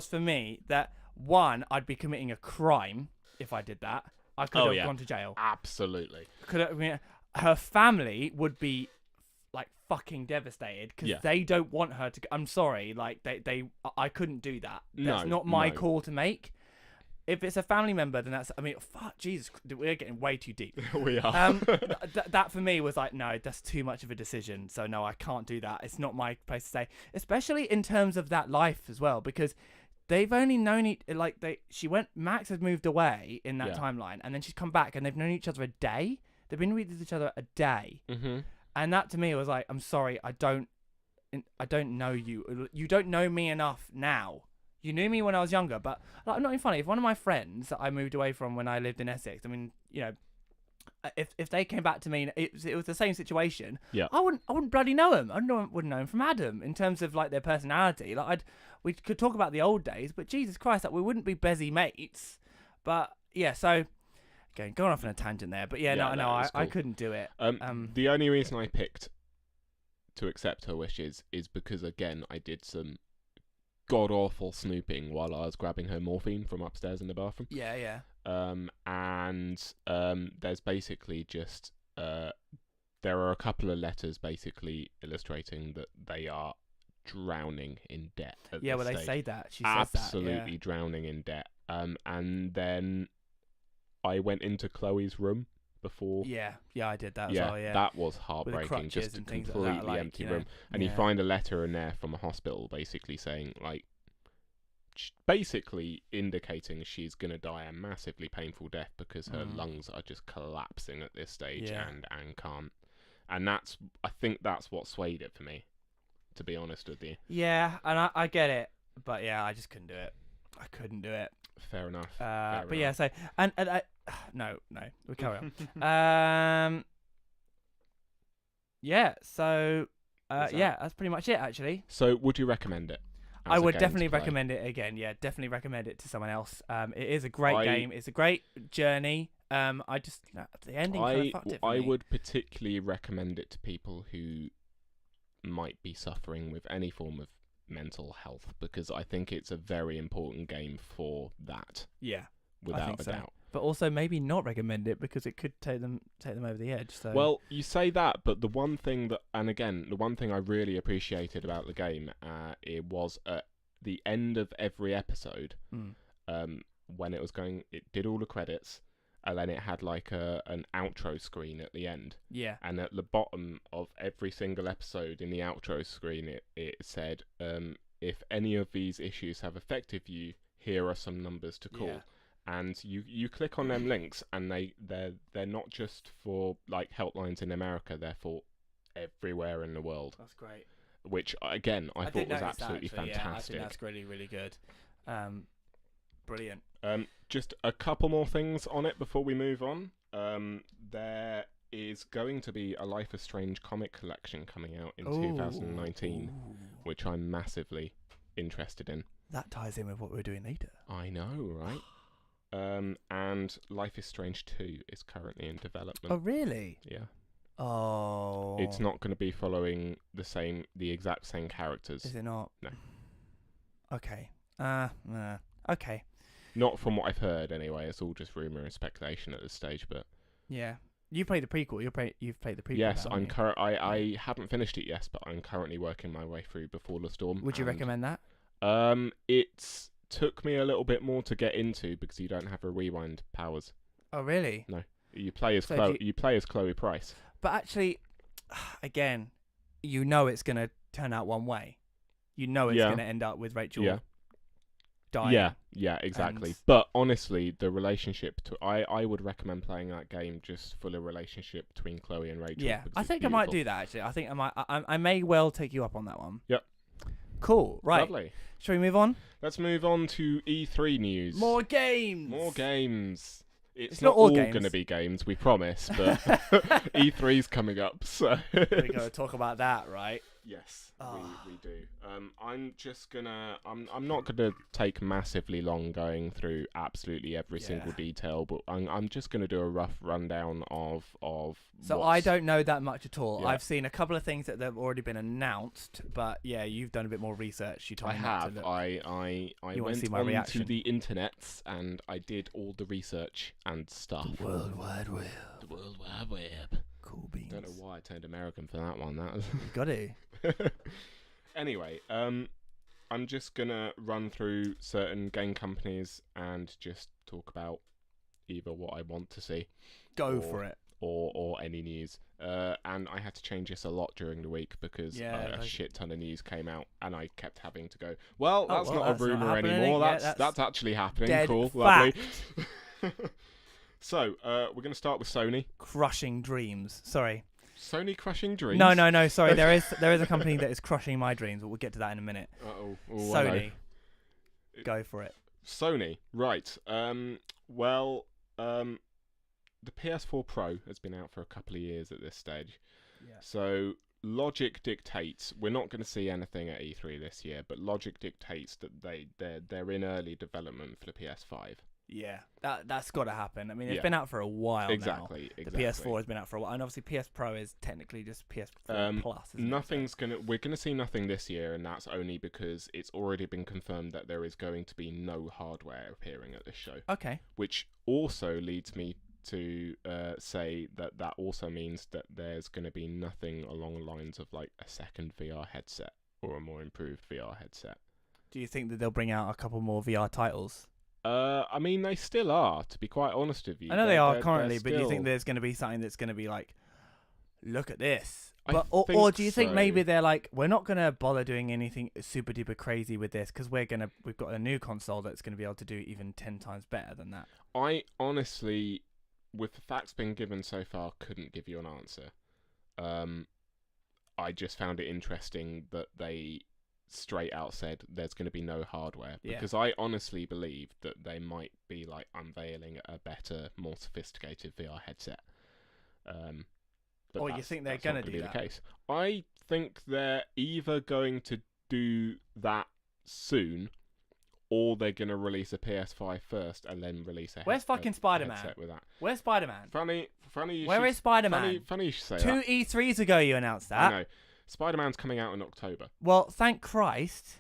S1: for me that, one, I'd be committing a crime if I did that. I could have gone to jail.
S2: Absolutely.
S1: Her family would be like fucking devastated because they don't want her to. I'm sorry, like I couldn't do that. That's not my call to make. If it's a family member, then that's. I mean, fuck, Jesus, we're getting way too deep.
S2: We are.
S1: That for me was like, no, that's too much of a decision. So no, I can't do that. It's not my place to say, especially in terms of that life as well, because they've only known Max has moved away in that timeline, and then she's come back, and they've known each other a day. They've been with each other a day, and that to me was like, I'm sorry, I don't know you. You don't know me enough now. You knew me when I was younger, but like, I'm not even funny. If one of my friends that I moved away from when I lived in Essex, I mean, you know, if they came back to me and it was the same situation, I wouldn't bloody know them. Wouldn't know them from Adam in terms of like their personality. Like we could talk about the old days, but Jesus Christ, like we wouldn't be busy mates. But yeah, so again, going off on a tangent there, but I couldn't do it.
S2: The only reason I picked to accept her wishes is because again I did some god awful snooping while I was grabbing her morphine from upstairs in the bathroom.
S1: Yeah.
S2: There's basically just there are a couple of letters basically illustrating that they are drowning in debt.
S1: Well, they say that. She
S2: says
S1: absolutely
S2: that, drowning in debt. And then I went into Chloe's room before.
S1: Yeah, I did that as well. Yeah,
S2: that was heartbreaking. Just a completely empty room, and you find a letter in there from a hospital, basically saying like, basically indicating she's gonna die a massively painful death because her lungs are just collapsing at this stage and can't. And I think that's what swayed it for me, to be honest with you.
S1: Yeah, and I get it, but yeah, I just couldn't do it. I couldn't do it.
S2: Fair enough.
S1: Yeah, so and I no, we'll carry on. So that's pretty much it actually.
S2: So would you recommend it?
S1: I would definitely recommend it again. Yeah, definitely recommend it to someone else. It is a great game. It's a great journey. I just the ending kind of fucked it for me.
S2: I would particularly recommend it to people who might be suffering with any form of mental health, because I think it's a very important game for that.
S1: Yeah,
S2: without a doubt.
S1: But also maybe not recommend it because it could take them over the edge. So
S2: well, you say that, but the one thing I really appreciated about the game, it was at the end of every episode, when it did all the credits, and then it had like an outro screen at the end.
S1: Yeah.
S2: And at the bottom of every single episode in the outro screen, it said, if any of these issues have affected you, here are some numbers to call. Yeah. And you click on them links, and they're not just for like helplines in America, they're for everywhere in the world.
S1: That's great.
S2: Which again, I thought was absolutely fantastic.
S1: Yeah, I think that's really, really good. Brilliant.
S2: Just a couple more things on it before we move on. There is going to be a Life is Strange comic collection coming out in 2019, which I'm massively interested in.
S1: That ties in with what we're doing later.
S2: I know, right? And Life is Strange 2 is currently in development.
S1: Oh, really?
S2: Yeah.
S1: Oh.
S2: It's not going to be following the exact same characters.
S1: Is it not?
S2: No.
S1: Okay. Okay.
S2: Not from what I've heard, anyway. It's all just rumor and speculation at this stage, but
S1: yeah. You played the prequel. You've played the prequel.
S2: Yes, I haven't finished it yet, but I'm currently working my way through Before the Storm.
S1: Would you recommend that?
S2: It's took me a little bit more to get into because you don't have a rewind powers.
S1: Oh, really?
S2: No. You play as Chloe Price.
S1: But actually, again, you know it's going to turn out one way. You know it's going to end up with Rachel dying.
S2: Yeah, exactly.
S1: And-
S2: But honestly, the relationship I would recommend playing that game just for the relationship between Chloe and Rachel.
S1: Yeah,
S2: because
S1: I
S2: it's
S1: think I might
S2: beautiful.
S1: do that actually. I think I may well take you up on that one.
S2: Yep.
S1: Cool. Right.
S2: Lovely.
S1: Shall we move on?
S2: Let's move on to E3 news.
S1: More games.
S2: More games. It's
S1: not
S2: not
S1: all
S2: all
S1: games.
S2: going to be games, we promise, but E3's coming up, so...
S1: We gotta talk about that, right?
S2: Yes,
S1: Oh.
S2: we do. I'm not gonna take massively long going through absolutely every single detail, but I'm just gonna do a rough rundown of.
S1: So I don't know that much at all.
S2: Yeah.
S1: I've seen a couple of things that have already been announced, but yeah, you've done a bit more research. You told
S2: I
S1: me not to
S2: have.
S1: look.
S2: I
S1: You wanna
S2: went
S1: see my
S2: onto
S1: reaction?
S2: the internets and I did all the research and stuff.
S1: World Wide Web.
S2: The World Wide Web.
S1: Cool beans.
S2: Don't know why I turned American for that one. That was.
S1: You got to.
S2: Anyway, I'm just gonna run through certain game companies and just talk about either what I want to see
S1: Go for it.
S2: or any news. And I had to change this a lot during the week because a shit ton of news came out, and I kept having to go, well, that's not
S1: that's
S2: a
S1: not
S2: rumor
S1: happening.
S2: anymore.
S1: Yeah,
S2: That's actually happening.
S1: dead
S2: Cool,
S1: fact.
S2: lovely. So we're gonna start with Sony.
S1: Crushing dreams. Sorry.
S2: Sony crushing dreams.
S1: No. Sorry. There is a company that is crushing my dreams, but we'll get to that in a minute.
S2: Uh-oh.
S1: Sony. Go for it.
S2: Sony, right. The PS4 Pro has been out for a couple of years at this stage.
S1: Yeah.
S2: So logic dictates we're not going to see anything at E3 this year, but logic dictates that they're in early development for the PS5.
S1: Yeah. That's got to happen. I mean, it's
S2: Yeah.
S1: been out for a while now.
S2: Exactly.
S1: The PS4 has been out for a while, and obviously PS Pro is technically just PS4 Plus. Isn't it?
S2: We're gonna see nothing this year, and that's only because it's already been confirmed that there is going to be no hardware appearing at this show.
S1: Okay.
S2: Which also leads me to say that also means that there's going to be nothing along the lines of like a second VR headset or a more improved VR headset.
S1: Do you think that they'll bring out a couple more VR titles?
S2: I mean, they still are, to be quite honest with you.
S1: I know they are currently,
S2: they're
S1: but do you
S2: still-
S1: think there's going to be something that's going to be like, look at this?
S2: I
S1: But or
S2: think
S1: do you think
S2: so.
S1: maybe they're like, we're not going to bother doing anything super duper crazy with this because we've got a new console that's going to be able to do even 10 times better than that?
S2: I honestly, with the facts being given so far, couldn't give you an answer. I just found it interesting that they straight out said there's going to be no hardware,
S1: Yeah.
S2: because I honestly believe that they might be like unveiling a better, more sophisticated VR headset. But
S1: Or you
S2: that's-
S1: think they're
S2: that's not
S1: gonna
S2: gonna
S1: do
S2: be
S1: that?
S2: the case? I think they're either going to do that soon, or they're going to release a PS5 first and then release a
S1: Where's fucking Spider-Man?
S2: headset with that.
S1: Where's Spider-Man?
S2: Funny. You
S1: Where
S2: should,
S1: is Spider-Man?
S2: Funny you should say
S1: Two
S2: that.
S1: E3s ago you announced
S2: I
S1: that.
S2: know. Spider-Man's coming out in October,
S1: Well, thank Christ.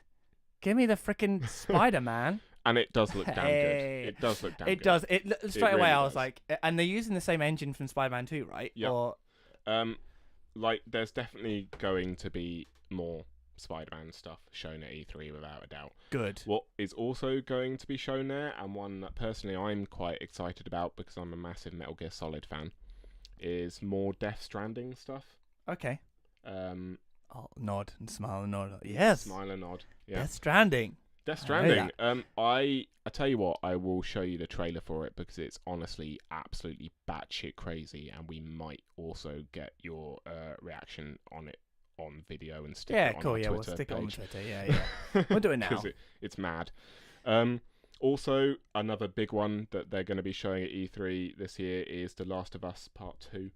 S1: Give me the freaking Spider-Man.
S2: and it does look damn
S1: Hey.
S2: good. It does look damn
S1: It
S2: good.
S1: does. Straight away
S2: really
S1: I was
S2: does.
S1: like, and they're using the same engine from Spider-Man 2, right?
S2: Yep.
S1: Or
S2: Like, there's definitely going to be more Spider-Man stuff shown at E3 without a doubt.
S1: good.
S2: What is also going to be shown there, and one that personally I'm quite excited about because I'm a massive Metal Gear Solid fan, is more Death Stranding stuff.
S1: Okay.
S2: Um,
S1: I'll nod and smile and nod. Yes.
S2: Smile and nod. Yeah.
S1: Death Stranding.
S2: Death
S1: I know
S2: Stranding. I tell you what, I will show you the trailer for it because it's honestly absolutely batshit crazy, and we might also get your reaction on it on video and stick
S1: Yeah,
S2: it on
S1: cool.
S2: our
S1: Yeah,
S2: Twitter
S1: we'll stick it on
S2: page.
S1: Twitter. Yeah. We'll do it now.
S2: 'Cause it's mad. Also, another big one that they're going to be showing at E3 this year is The Last of Us Part 2.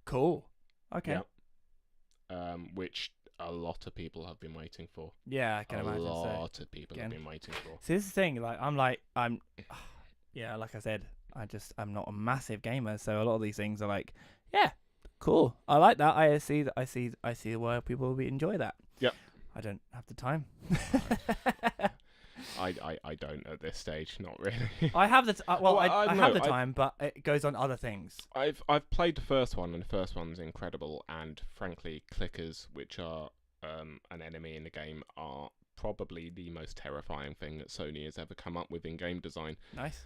S1: Cool. Okay.
S2: Yep. Which a lot of people have been waiting for.
S1: Yeah, I can
S2: a
S1: imagine. So.
S2: lot of people have
S1: Again.
S2: been waiting for.
S1: See, this is the thing. Like, yeah, like I said, I'm not a massive gamer, so a lot of these things are like, yeah, cool. I like that. I see why people will enjoy that.
S2: Yep.
S1: I don't have the time.
S2: I don't at this stage, not really.
S1: I have the I
S2: no,
S1: have the time, but it goes on other things.
S2: I've played the first one, and the first one's incredible, and frankly, clickers, which are an enemy in the game, are probably the most terrifying thing that Sony has ever come up with in game design.
S1: Nice.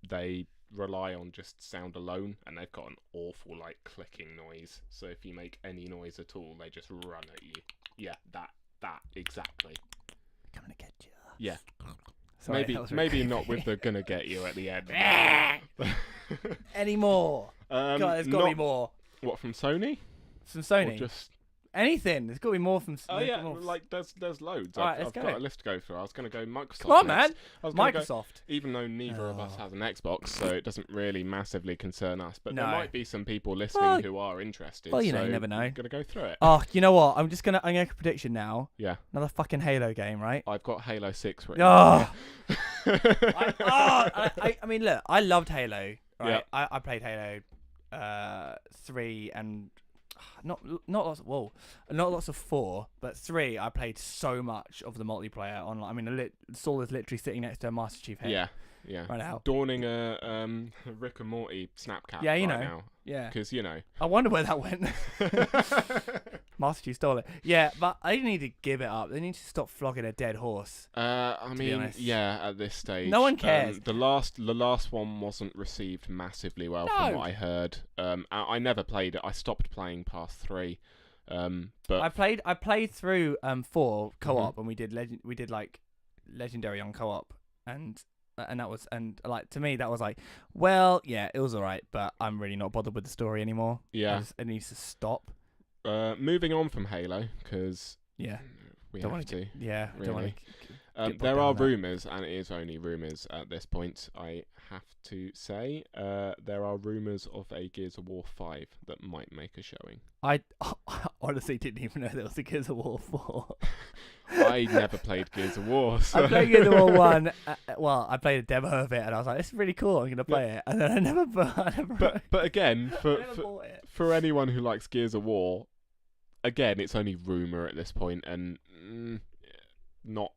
S2: They rely on just sound alone, and they've got an awful like clicking noise. So if you make any noise at all, they just run at you. Yeah, that exactly.
S1: Coming to get you.
S2: Yeah.
S1: Sorry, that was
S2: maybe
S1: really
S2: not with
S1: creepy.
S2: the gonna get you at the end.
S1: Any more? God, there's got to be
S2: not-
S1: more.
S2: What, from Sony?
S1: From
S2: Or
S1: Sony.
S2: just
S1: Anything. There's got to be more from.
S2: Oh
S1: there's
S2: yeah,
S1: got more.
S2: like there's loads.
S1: Alright,
S2: I've
S1: let's
S2: got
S1: go.
S2: a list to go through. I was going to go Microsoft.
S1: Come on,
S2: next.
S1: man.
S2: I was gonna go,
S1: Microsoft.
S2: even though neither of us
S1: Oh.
S2: has an Xbox, so it doesn't really massively concern us. But
S1: No.
S2: there might be some people listening
S1: Well-
S2: who are interested.
S1: well, you know,
S2: so
S1: you never know.
S2: I'm going to go through it.
S1: Oh, you know what? I'm gonna make a prediction now.
S2: Yeah,
S1: Another fucking Halo game, right?
S2: I've got Halo 6 written.
S1: Oh,
S2: down.
S1: I mean, look, I loved Halo. Right,
S2: Yeah.
S1: I played Halo 3 and not lots. Whoa, not lots of 4, but 3. I played so much of the multiplayer online. I mean, Saul is literally sitting next to a Master Chief head.
S2: Yeah.
S1: Right now.
S2: Donning a Rick and Morty snap cap
S1: Yeah, you
S2: right
S1: know.
S2: now.
S1: Yeah.
S2: Because, you know.
S1: I wonder where that went. Master Chief stole it. Yeah, but they need to give it up. They need to stop flogging a dead horse.
S2: I
S1: be
S2: mean,
S1: honest.
S2: yeah, at this stage.
S1: No one cares.
S2: The last one wasn't received massively well from
S1: No.
S2: what I heard. I never played it. I stopped playing past 3. But
S1: I played through 4 co-op and we did like legendary on co-op and that was like to me that was like, well, yeah, it was alright, but I'm really not bothered with the story anymore.
S2: yeah.
S1: It needs to stop.
S2: Moving on from Halo, because
S1: Yeah.
S2: we
S1: Don't
S2: have
S1: wanna
S2: to.
S1: Yeah. I don't want
S2: Really.
S1: to. get bogged
S2: There
S1: down
S2: are
S1: in that.
S2: rumours, and it is only rumours at this point, I have to say. There are rumours of a Gears of War 5 that might make a showing.
S1: I honestly didn't even know there was a Gears of War 4.
S2: I never played Gears of War, so...
S1: I played Gears of War 1. Well, I played a demo of it and I was like, this is really cool. I'm going to play it. And then I never
S2: But again,
S1: I
S2: for
S1: never bought it.
S2: for anyone who likes Gears of War, again, it's only rumour at this point, and not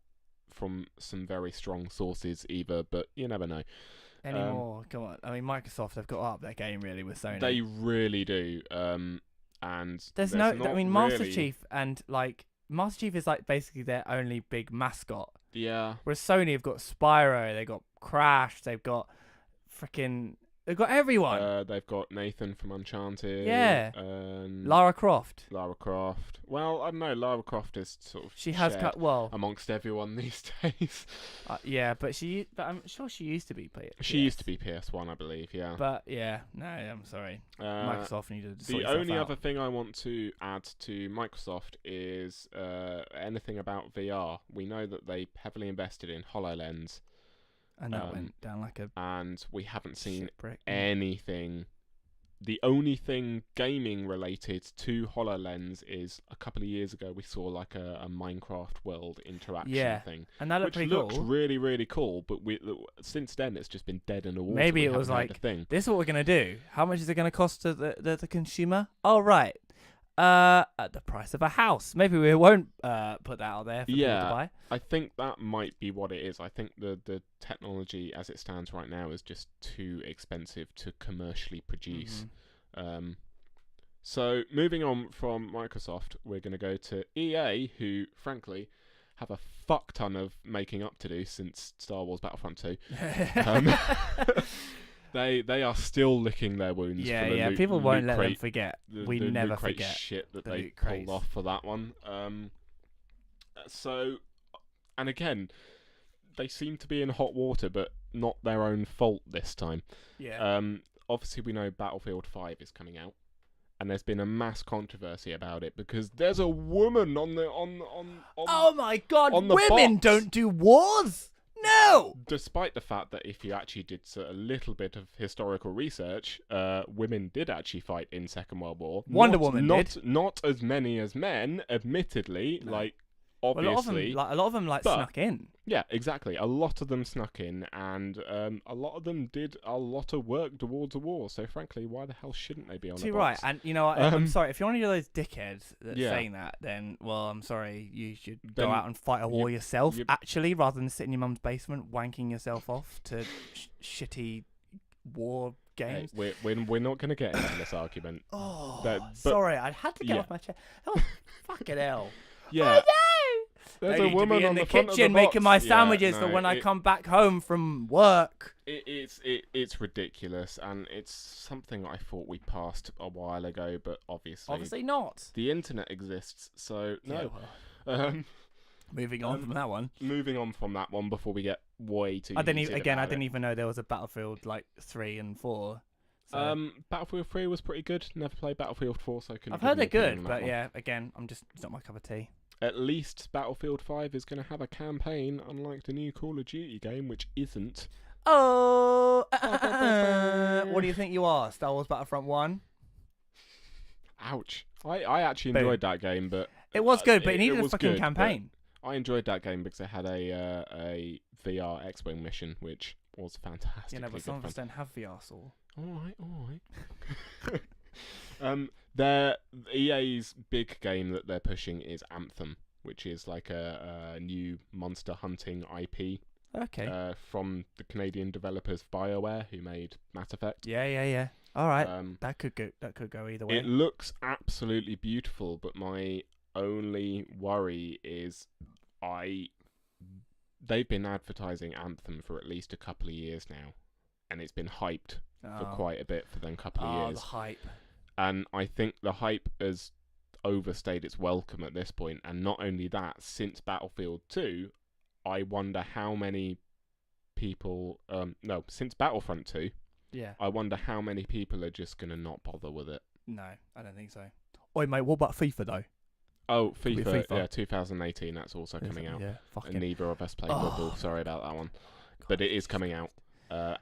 S2: from some very strong sources either, but you never know.
S1: Anymore. Come on. I mean, Microsoft have got to up their game really with Sony.
S2: They really do. And
S1: There's no.
S2: not
S1: I mean, Master
S2: really-
S1: Chief and like Master Chief is like basically their only big mascot.
S2: Yeah.
S1: Whereas Sony have got Spyro, they've got Crash, they've got they've got everyone.
S2: They've got Nathan from Uncharted.
S1: Yeah.
S2: And
S1: Lara Croft.
S2: Lara Croft. Well, I don't know. Lara Croft is sort of
S1: She has
S2: shared
S1: cut well.
S2: amongst everyone these days.
S1: Yeah, but I'm sure she used to be
S2: She used to be PS1, I believe. Yeah.
S1: But yeah, no, I'm sorry. Microsoft needed to sort
S2: The
S1: yourself
S2: only
S1: out.
S2: other thing I want to add to Microsoft is anything about VR. We know that they heavily invested in HoloLens,
S1: And that went down like a
S2: and we haven't seen
S1: shit brick.
S2: anything. The only thing gaming related to HoloLens is a couple of years ago we saw like a Minecraft world interaction thing,
S1: And that looked
S2: which
S1: pretty
S2: looks
S1: cool.
S2: really, really cool. But since then it's just been dead in the water.
S1: Maybe
S2: We
S1: it was
S2: haven't heard
S1: like,
S2: a thing.
S1: This is what we're gonna do. How much is it gonna cost to the consumer? Oh right. At the price of a house. Maybe we won't put that out there for people to buy.
S2: I think that might be what it is. I think the technology as it stands right now is just too expensive to commercially produce. So moving on from Microsoft, we're going to go to EA, who frankly have a fuck ton of making up to do since Star Wars Battlefront 2. They are still licking their wounds.
S1: Yeah,
S2: for the
S1: yeah.
S2: loot,
S1: People won't let them
S2: crate,
S1: forget.
S2: the
S1: We
S2: loot
S1: never
S2: crate
S1: forget.
S2: shit that
S1: the
S2: they
S1: loot
S2: pulled
S1: crates.
S2: off for that one. So, and again, they seem to be in hot water, but not their own fault this time.
S1: Yeah.
S2: Obviously, we know Battlefield 5 is coming out, and there's been a mass controversy about it because there's a woman on the on.
S1: Oh my God!
S2: on the
S1: Women
S2: box.
S1: don't do wars. No.
S2: Despite the fact that if you actually did a little bit of historical research, women did actually fight in Second World War.
S1: Wonder
S2: Not-
S1: Woman
S2: not,
S1: did.
S2: Not as many as men, admittedly.
S1: No.
S2: Like,
S1: Well,
S2: obviously.
S1: a lot of them
S2: but-
S1: snuck in.
S2: Yeah, exactly. A lot of them snuck in, and a lot of them did a lot of work towards the war. So, frankly, why the hell shouldn't they be on the
S1: Too
S2: box?
S1: right, and you know, I'm
S2: Um,
S1: sorry if you're one of those dickheads that's
S2: Yeah.
S1: saying that. Then, well, I'm sorry. You should
S2: Then
S1: go out and fight a war yourself,
S2: you-
S1: actually, rather than sit in your mum's basement wanking yourself off to shitty war
S2: Hey,
S1: games.
S2: we're not going to get into this argument.
S1: Oh,
S2: but-
S1: sorry, I had to get
S2: yeah.
S1: off my chair. That was fucking hell.
S2: Yeah,
S1: Oh, no!
S2: there's
S1: I
S2: a
S1: need to
S2: woman
S1: be in
S2: on
S1: the
S2: the front of the
S1: kitchen making my
S2: box. Yeah,
S1: sandwiches for
S2: no,
S1: when I
S2: it-
S1: come back home from work.
S2: It's ridiculous, and it's something I thought we passed a while ago, but obviously
S1: Obviously not.
S2: the internet exists, so no.
S1: Yeah, well, Moving on from that one.
S2: Moving on from that one before we get way too.
S1: I didn't
S2: heated
S1: even know there was a Battlefield like 3 and 4. So.
S2: Battlefield 3 was pretty good. Never played Battlefield 4, so I couldn't.
S1: I've heard they're good, but
S2: one.
S1: yeah, again, it's not my cup of tea.
S2: At least Battlefield 5 is going to have a campaign, unlike the new Call of Duty game, which isn't.
S1: Oh, what do you think you are, Star Wars Battlefront 1?
S2: Ouch. I actually enjoyed that game, but
S1: it was good, but it needed a fucking campaign.
S2: I enjoyed that game because it had a VR X-Wing mission, which was fantastic.
S1: Yeah, no, but some of us don't have VR, so.
S2: All right. Their EA's big game that they're pushing is Anthem, which is like a new monster hunting IP.
S1: Okay.
S2: From the Canadian developers BioWare, who made Mass Effect.
S1: Yeah. All right. That could go either way.
S2: It looks absolutely beautiful, but my only worry is they've been advertising Anthem for at least a couple of years now, and it's been hyped for quite a bit for them couple of years.
S1: The hype.
S2: And I think the hype has overstayed its welcome at this point. And not only that, since Battlefield 2, I wonder how many people... since Battlefront 2,
S1: yeah,
S2: I wonder how many people are just going to not bother with it.
S1: No, I don't think so. Oi, mate, what about FIFA, though?
S2: Oh, FIFA. Yeah, 2018, that's also coming out.
S1: Yeah,
S2: and neither of us play football. Sorry about that one. God. But it is coming out.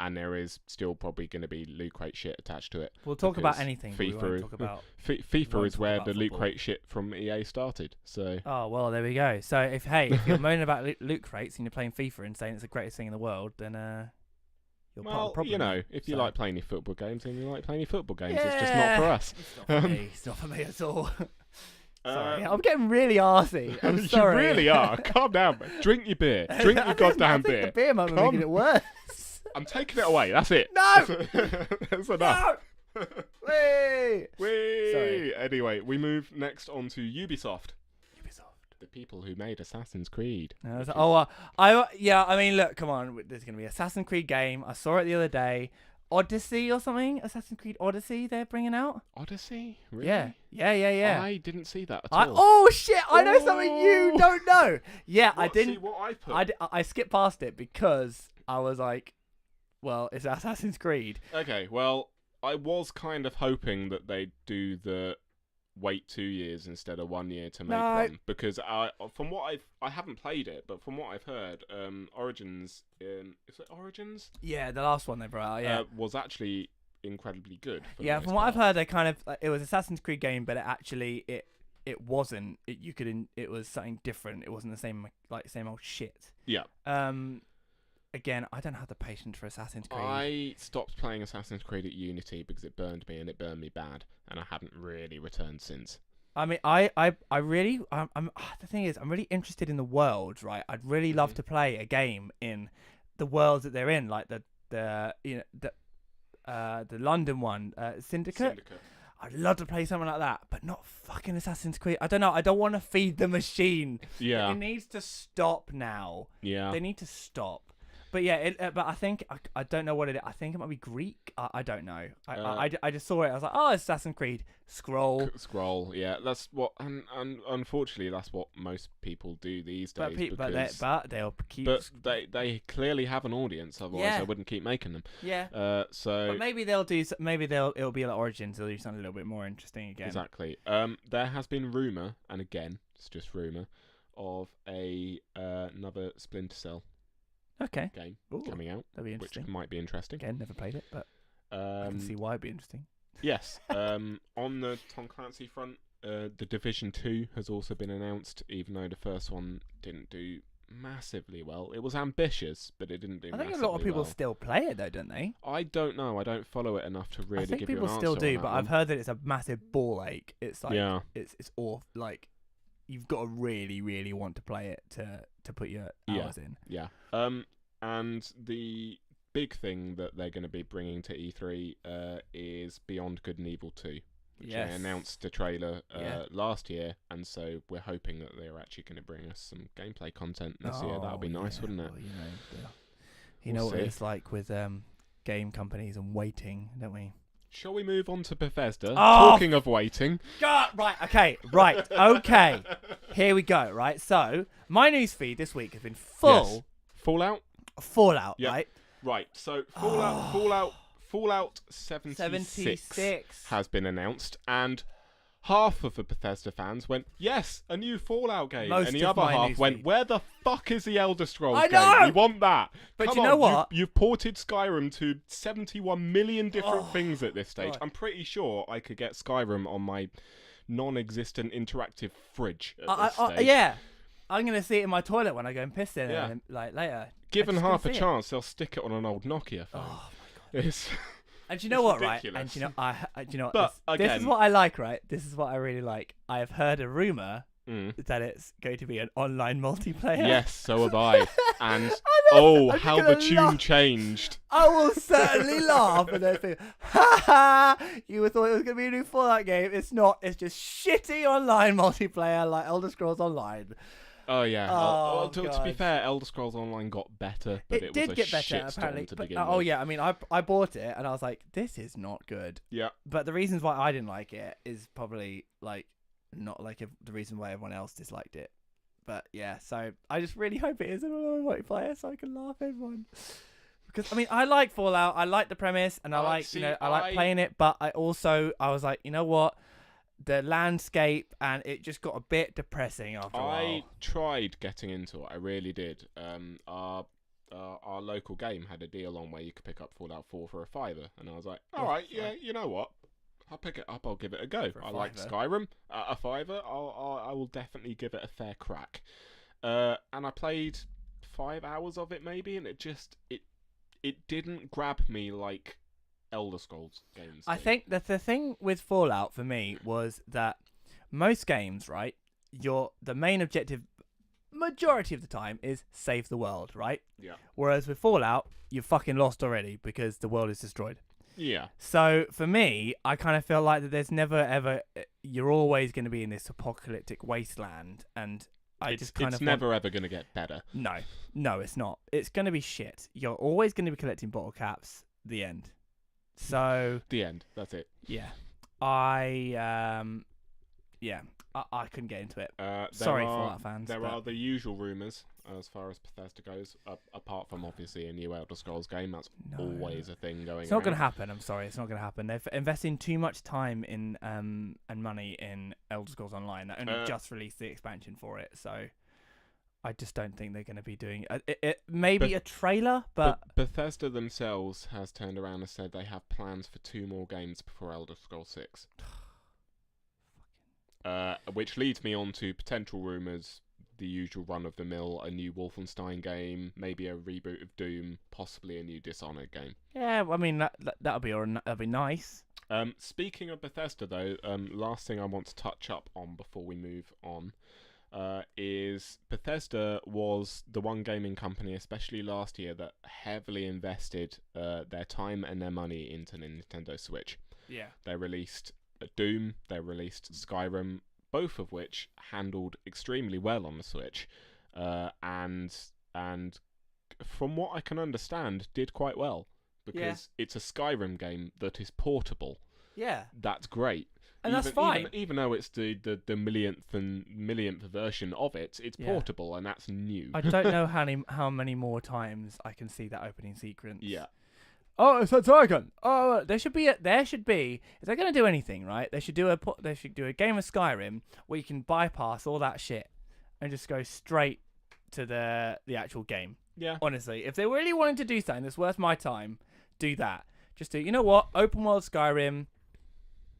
S2: And there is still probably going to be loot crate shit attached to it.
S1: We'll talk about anything. FIFA, but we won't talk about
S2: FIFA is where the loot crate shit from EA started. So.
S1: Oh well, there we go. So if you're moaning about loot crates and you're playing FIFA and saying it's the greatest thing in the world, then you're part of the problem.
S2: You know, if you like playing your football games, then you like playing your football games. Yeah. It's just not for us.
S1: It's not for me. It's not for me at all. Sorry, I'm getting really arsey. I'm sorry.
S2: You really are. Calm down, man. Drink your beer. Drink your goddamn beer.
S1: The beer might be making it worse.
S2: I'm taking it away. That's it.
S1: No!
S2: That's enough.
S1: No! Whee!
S2: Sorry. Anyway, we move next on to Ubisoft. The people who made Assassin's Creed.
S1: I mean, look, come on. There's going to be an Assassin's Creed game. I saw it the other day. Odyssey or something? Assassin's Creed Odyssey they're bringing out?
S2: Odyssey? Really?
S1: Yeah.
S2: I didn't see that at all.
S1: Oh, shit. I know something you don't know. Yeah, I didn't.
S2: See what I put?
S1: I skipped past it because I was like, well, it's Assassin's Creed.
S2: Okay, well, I was kind of hoping that they'd do the wait 2 years instead of 1 year to make one, because I haven't played it, but from what I've heard, Origins, is it Origins?
S1: Yeah, the last one they brought out,
S2: was actually incredibly good.
S1: From what I've heard, they kind of it was Assassin's Creed game, but it wasn't. It was something different. It wasn't the same old shit.
S2: Yeah.
S1: Again, I don't have the patience for Assassin's Creed.
S2: I stopped playing Assassin's Creed at Unity because it burned me, and it burned me bad, and I haven't really returned since.
S1: I mean, the thing is, I'm really interested in the world, right? I'd really love to play a game in the worlds that they're in, like the London one, Syndicate. I'd love to play something like that, but not fucking Assassin's Creed. I don't know. I don't want to feed the machine.
S2: Yeah.
S1: It needs to stop now.
S2: Yeah.
S1: They need to stop. But yeah, but I think I don't know what it is. I think it might be Greek. I don't know. I just saw it. I was like, oh, it's Assassin's Creed. Scroll.
S2: Yeah, that's what, and unfortunately, that's what most people do these days.
S1: But they'll keep.
S2: But they clearly have an audience. Otherwise, they wouldn't keep making them.
S1: Yeah.
S2: So.
S1: But maybe they'll do. Maybe it'll be like Origins. They'll do something a little bit more interesting again.
S2: Exactly. There has been rumor, and again, it's just rumor, of another Splinter Cell.
S1: Okay.
S2: Game
S1: Ooh,
S2: coming out,
S1: that'd be interesting.
S2: Which might be interesting.
S1: Again, never played it, but I can see why it'd be interesting.
S2: Yes. On the Tom Clancy front, The Division 2 has also been announced, even though the first one didn't do massively well. It was ambitious, but it didn't do massively well. I think a lot of people
S1: still play it, though, don't they?
S2: I don't know. I don't follow it enough to really give you an answer. I think people still do,
S1: but I've heard that it's a massive ball ache. It's like, it's awful. Like, you've got to really, really want to play it to put your hours in.
S2: Yeah. And the big thing that they're going to be bringing to E3 is Beyond Good and Evil 2, which they announced the trailer last year, and so we're hoping that they're actually going to bring us some gameplay content this year. That would be nice, wouldn't it?
S1: Well, you know what it's like with game companies and waiting, don't we?
S2: Shall we move on to Bethesda?
S1: Oh,
S2: Talking of waiting.
S1: God, okay. Here we go, right? So, my newsfeed this week has been full
S2: Yes. Fallout?
S1: of Fallout,
S2: Yep.
S1: right?
S2: Right, so Fallout 76 has been announced, and half of the Bethesda fans went, yes, a new Fallout game.
S1: Most
S2: and the
S1: of
S2: other
S1: my
S2: half
S1: newsfeed.
S2: went, where the fuck is the Elder Scrolls
S1: I
S2: game?
S1: know!
S2: We want that.
S1: But
S2: Come
S1: you know
S2: on,
S1: what?
S2: You've ported Skyrim to 71 million different things at this stage.
S1: God.
S2: I'm pretty sure I could get Skyrim on my non-existent interactive fridge at this stage.
S1: Yeah. I'm going to see it in my toilet when I go and piss in
S2: Yeah.
S1: it, like, later.
S2: Given
S1: I'm just
S2: half a
S1: gonna see it.
S2: chance, they'll stick it on an old Nokia phone.
S1: Oh, my God.
S2: It's...
S1: And do you know
S2: It's
S1: what,
S2: ridiculous.
S1: right? And do you know, do you know what?
S2: But,
S1: this
S2: again-
S1: is what I like, right? This is what I really like. I have heard a rumor
S2: Mm.
S1: that it's going to be an online multiplayer.
S2: Yes, so have I. And
S1: I'm just
S2: how the
S1: gonna
S2: tune
S1: laugh.
S2: changed.
S1: I will certainly laugh and then think, ha ha! You thought it was going to be a new Fallout game. It's not. It's just shitty online multiplayer like Elder Scrolls Online.
S2: Oh yeah.
S1: Oh,
S2: to be
S1: God.
S2: fair, Elder Scrolls Online got better, but it,
S1: did
S2: was a
S1: get better
S2: shitstorm
S1: apparently.
S2: to
S1: But,
S2: begin
S1: oh
S2: with.
S1: yeah, I mean, I bought it and I was like, this is not good.
S2: Yeah.
S1: But the reasons why I didn't like it is probably like not like the reason why everyone else disliked it. But yeah, so I just really hope it is an online multiplayer so I can laugh at everyone. Because I mean, I like Fallout, I like the premise, and I like I like playing it. But I was like, you know what, the landscape and it just got a bit depressing after a while.
S2: I tried getting into it. I really did. Our local game had a deal on where you could pick up Fallout 4 for a $5, and I was like, all right, yeah, you know what? I'll pick it up. I'll give it a go. I like Skyrim. A $5. I will definitely give it a fair crack. And I played 5 hours of it maybe, and it didn't grab me like Elder Scrolls games.
S1: I think that the thing with Fallout for me was that most games, right, the main objective majority of the time is save the world, right?
S2: Yeah.
S1: Whereas with Fallout, you're fucking lost already because the world is destroyed.
S2: Yeah.
S1: So for me, I kind of feel like that there's never ever, you're always going to be in this apocalyptic wasteland, and it's
S2: never ever going to get better.
S1: No, it's not. It's going to be shit. You're always going to be collecting bottle caps. The end. So
S2: the end. That's it.
S1: yeah, I couldn't get into it. Sorry, Fallout fans.
S2: There are the usual rumours as far as Bethesda goes, apart from obviously a new Elder Scrolls game. That's always a thing going on.
S1: It's not going to happen. I'm sorry, it's not going to happen. They're investing too much time in and money in Elder Scrolls Online. They only just released the expansion for it, so I just don't think they're going to be doing it. Maybe a trailer, but
S2: Bethesda themselves has turned around and said they have plans for 2 more games before Elder Scrolls 6. Which leads me on to potential rumours, the usual run-of-the-mill, a new Wolfenstein game, maybe a reboot of Doom, possibly a new Dishonored game.
S1: Yeah, I mean, that'll be nice.
S2: Speaking of Bethesda, though, last thing I want to touch up on before we move on is Bethesda was the one gaming company, especially last year, that heavily invested their time and their money into the Nintendo Switch.
S1: Yeah.
S2: They released Doom, they released Skyrim, both of which handled extremely well on the Switch, and from what I can understand, did quite well, because it's a Skyrim game that is portable.
S1: Yeah.
S2: That's great.
S1: And that's fine.
S2: Even though it's the millionth version of it, it's portable, and that's new.
S1: I don't know how many more times I can see that opening sequence.
S2: Yeah.
S1: Oh, it's a dragon. Oh, there should be if they're going to do anything, right? They should do a game of Skyrim where you can bypass all that shit and just go straight to the actual game.
S2: Yeah.
S1: Honestly, if they really wanted to do something that's worth my time, do that. Just do, you know what? Open world Skyrim.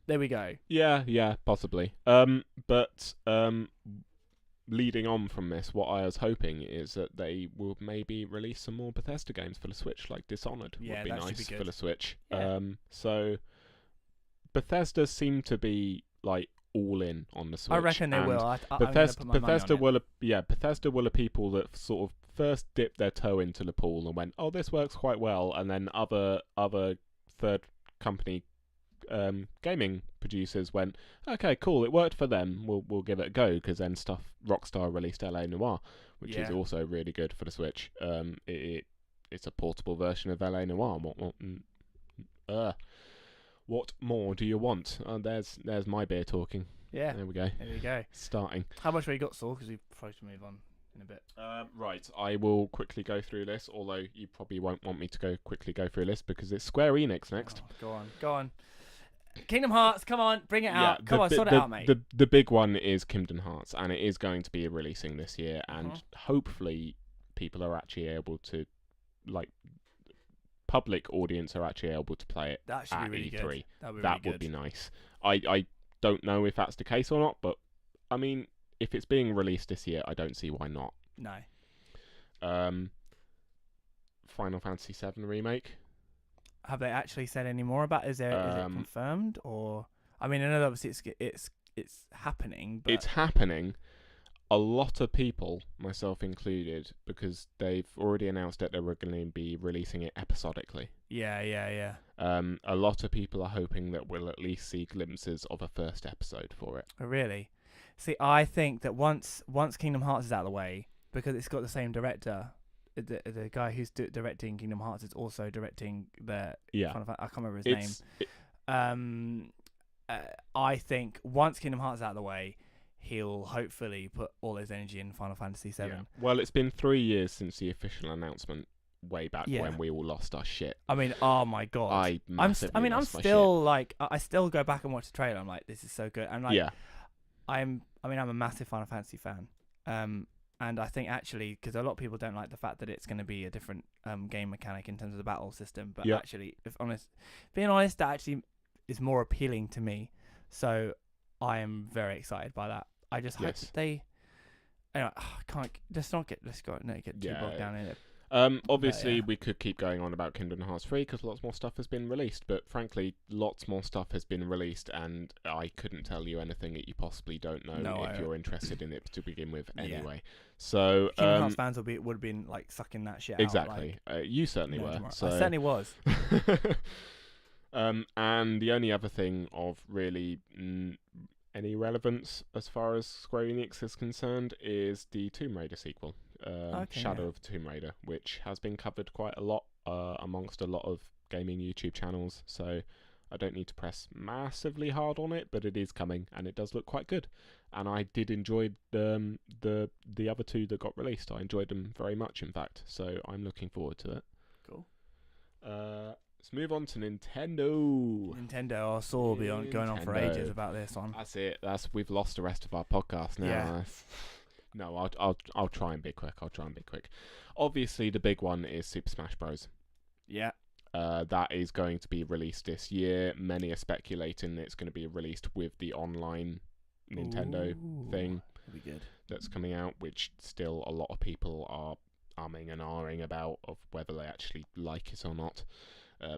S1: There we go.
S2: Yeah, possibly. But leading on from this, what I was hoping is that they will maybe release some more Bethesda games for the Switch, like Dishonored would be nice for the Switch.
S1: Yeah.
S2: So Bethesda seem to be like all in on the Switch.
S1: I reckon they will.
S2: Bethesda
S1: will.
S2: Bethesda were the people that sort of first dipped their toe into the pool and went, "Oh, this works quite well," and then other third company gaming producers went, okay, cool, it worked for them, we'll give it a go, because then Rockstar released LA Noire, which is also really good for the Switch. It's a portable version of LA Noire. What more do you want? There's my beer talking.
S1: Yeah.
S2: There we go.
S1: There you go.
S2: Starting.
S1: How much have you got, Saul? Because we probably should move on in a bit.
S2: Right, I will quickly go through this, although you probably won't want me to quickly go through this because it's Square Enix next.
S1: Oh, go on. Kingdom Hearts, come on, bring it out. Come on, sort it out, mate.
S2: The big one is Kingdom Hearts, and it is going to be releasing this year, and hopefully people are actually able to, like, public audience are actually able to play it
S1: That should
S2: at
S1: be really
S2: E3.
S1: good. That would be,
S2: that would be nice. I don't know if that's the case or not, but I mean, if it's being released this year, I don't see why not.
S1: No.
S2: Final Fantasy VII Remake.
S1: Have they actually said any more about it? Is it confirmed, or I mean, I know obviously it's happening. But
S2: it's happening. A lot of people, myself included, because they've already announced that they were going to be releasing it episodically.
S1: Yeah.
S2: A lot of people are hoping that we'll at least see glimpses of a first episode for it.
S1: Oh, really? See, I think that once Kingdom Hearts is out of the way, because it's got the same director, the guy who's directing Kingdom Hearts is also directing the.
S2: Yeah.
S1: I can't remember his name. I think once Kingdom Hearts is out of the way, he'll hopefully put all his energy in Final Fantasy VII.
S2: Yeah. Well, it's been 3 years since the official announcement, way back when we all lost our shit.
S1: I mean, oh my god! I'm still like, I still go back and watch the trailer. I'm like, this is so good. And like, I'm a massive Final Fantasy fan. And I think actually, because a lot of people don't like the fact that it's going to be a different game mechanic in terms of the battle system, but actually, being honest, that actually is more appealing to me. So I am very excited by that. I just hope that they. Anyway, let's not get too bogged down in it.
S2: Obviously, we could keep going on about Kingdom Hearts 3 because lots more stuff has been released, but frankly, lots more stuff has been released, and I couldn't tell you anything that you possibly don't know if you're interested in it to begin with anyway. So
S1: Kingdom Hearts fans would have been like sucking that shit
S2: exactly.
S1: out. Like,
S2: you certainly were. So.
S1: I certainly was.
S2: And the only other thing of really any relevance as far as Square Enix is concerned is the Tomb Raider sequel. Shadow of Tomb Raider, which has been covered quite a lot amongst a lot of gaming YouTube channels, so I don't need to press massively hard on it, but it is coming and it does look quite good. And I did enjoy the other two that got released. I enjoyed them very much, in fact, so I'm looking forward to it.
S1: Cool.
S2: Let's move on to Nintendo.
S1: I saw going on for ages about this one.
S2: That's it. We've lost the rest of our podcast now.
S1: Yeah.
S2: No, I'll try and be quick. Obviously, the big one is Super Smash Bros.
S1: Yeah.
S2: That is going to be released this year. Many are speculating it's going to be released with the online Nintendo thing.
S1: That'd be good.
S2: That's coming out, which still a lot of people are umming and ahhing about of whether they actually like it or not.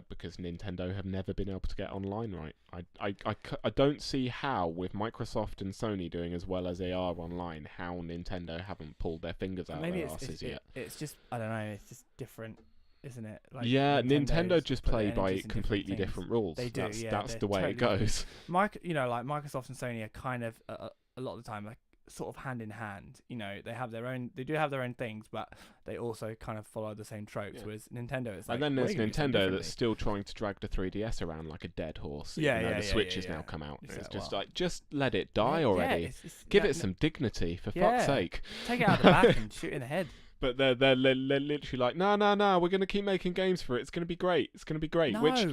S2: Because Nintendo have never been able to get online right. I don't see how, with Microsoft and Sony doing as well as they are online, how Nintendo haven't pulled their fingers out their asses yet.
S1: It's just, I don't know, it's just different, isn't it? Like
S2: Nintendo just play by completely different rules.
S1: They do,
S2: That's the way it goes.
S1: Like Microsoft and Sony are kind of, a lot of the time, like, sort of hand in hand. They do have their own things, but they also kind of follow the same tropes. Whereas Nintendo is like,
S2: and then there's Nintendo that's still trying to drag the 3DS around like a dead horse. The Switch has now come out. It's just like, just let it die already. Give it some dignity, for fuck's sake.
S1: Take it out of the back and shoot it in the head.
S2: But they're literally like, no, we're going to keep making games for it. It's going to be great.
S1: No.
S2: Which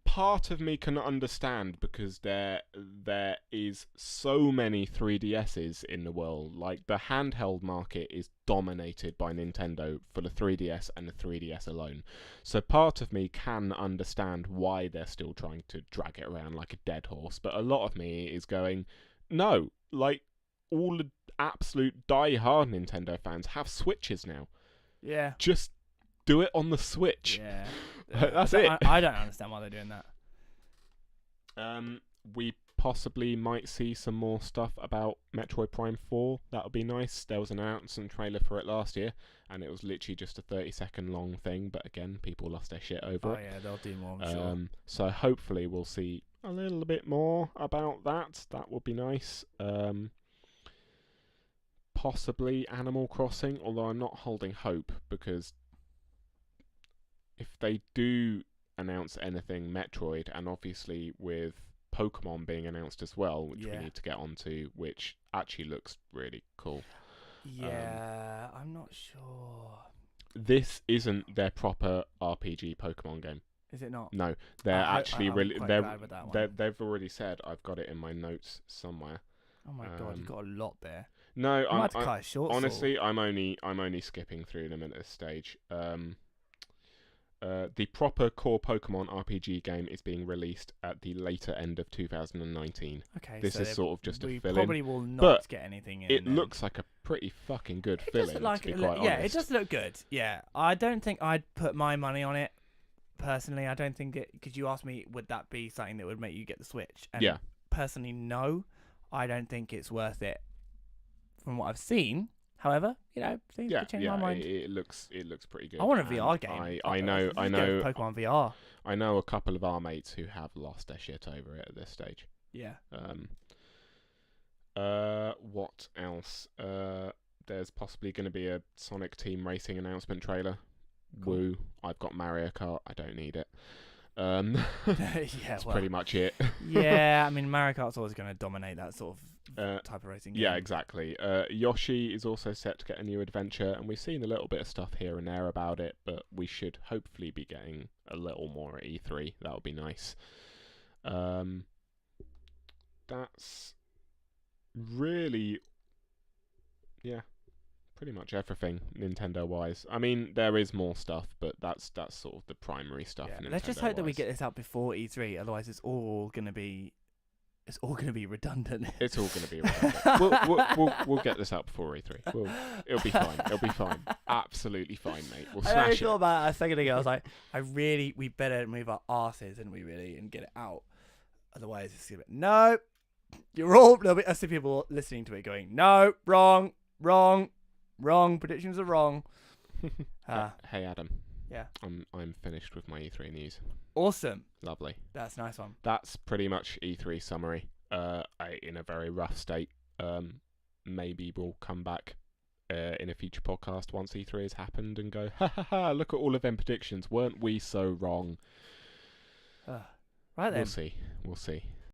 S2: part of me can understand, because there is so many 3DSs in the world. Like, the handheld market is dominated by Nintendo for the 3DS and the 3DS alone. So part of me can understand why they're still trying to drag it around like a dead horse. But a lot of me is going, no, like, all the absolute die-hard Nintendo fans have Switches now.
S1: Yeah.
S2: Just do it on the Switch.
S1: Yeah.
S2: That's it.
S1: I don't understand why they're doing that.
S2: We possibly might see some more stuff about Metroid Prime 4. That would be nice. There was an announcement trailer for it last year, and it was literally just a 30-second long thing. But again, people lost their shit over it.
S1: Oh yeah, they'll do more, I'm sure.
S2: So hopefully we'll see a little bit more about that. That would be nice. Possibly Animal Crossing, although I'm not holding hope, because if they do announce anything Metroid, and obviously with Pokemon being announced as well, which we need to get onto, which actually looks really cool.
S1: Yeah, I'm not sure.
S2: This isn't their proper RPG Pokemon game.
S1: Is it not?
S2: No, they're actually really. They've already said, I've got it in my notes somewhere.
S1: Oh my god, you've got a lot there.
S2: No,
S1: I'm cut it short.
S2: Honestly, I'm only skipping through them at this stage. The proper core Pokemon RPG game is being released at the later end of 2019.
S1: Okay,
S2: this is sort of just a fill-in.
S1: We probably will not get anything in.
S2: It looks like a pretty fucking good fill-in.
S1: It does look good. Yeah, I don't think I'd put my money on it personally. I don't think it, because you asked me, would that be something that would make you get the Switch? And personally, no. I don't think it's worth it from what I've seen. However, things could change my mind.
S2: It looks pretty good.
S1: I want a VR game.
S2: I know
S1: Pokemon VR.
S2: I know a couple of our mates who have lost their shit over it at this stage.
S1: Yeah.
S2: What else? There's possibly going to be a Sonic Team Racing announcement trailer. Cool. Woo! I've got Mario Kart. I don't need it. That's pretty much it.
S1: Yeah, I mean Mario Kart's always going to dominate that sort of type of racing game.
S2: Yeah, exactly. Yoshi is also set to get a new adventure, and we've seen a little bit of stuff here and there about it, but we should hopefully be getting a little more at E3. That would be nice. That's really, pretty much everything Nintendo-wise. I mean, there is more stuff, but that's sort of the primary stuff.
S1: Yeah, let's just hope that we get this out before E3. Otherwise, it's all gonna be redundant.
S2: It's all going to be redundant. We'll get this out before E3. It'll be fine. It'll be fine. Absolutely fine, mate. We'll smash it.
S1: I thought about it a second ago. I was like, we better move our arses, and and get it out. Otherwise, it's gonna be no. I see people listening to it going, no, wrong. Predictions are wrong.
S2: Hey, Adam.
S1: Yeah.
S2: I'm finished with my E3 news.
S1: Awesome.
S2: Lovely.
S1: That's a nice one.
S2: That's pretty much E3 summary. In a very rough state. Maybe we'll come back in a future podcast once E3 has happened and go, ha, look at all of them predictions. Weren't we so wrong?
S1: Right then.
S2: We'll see.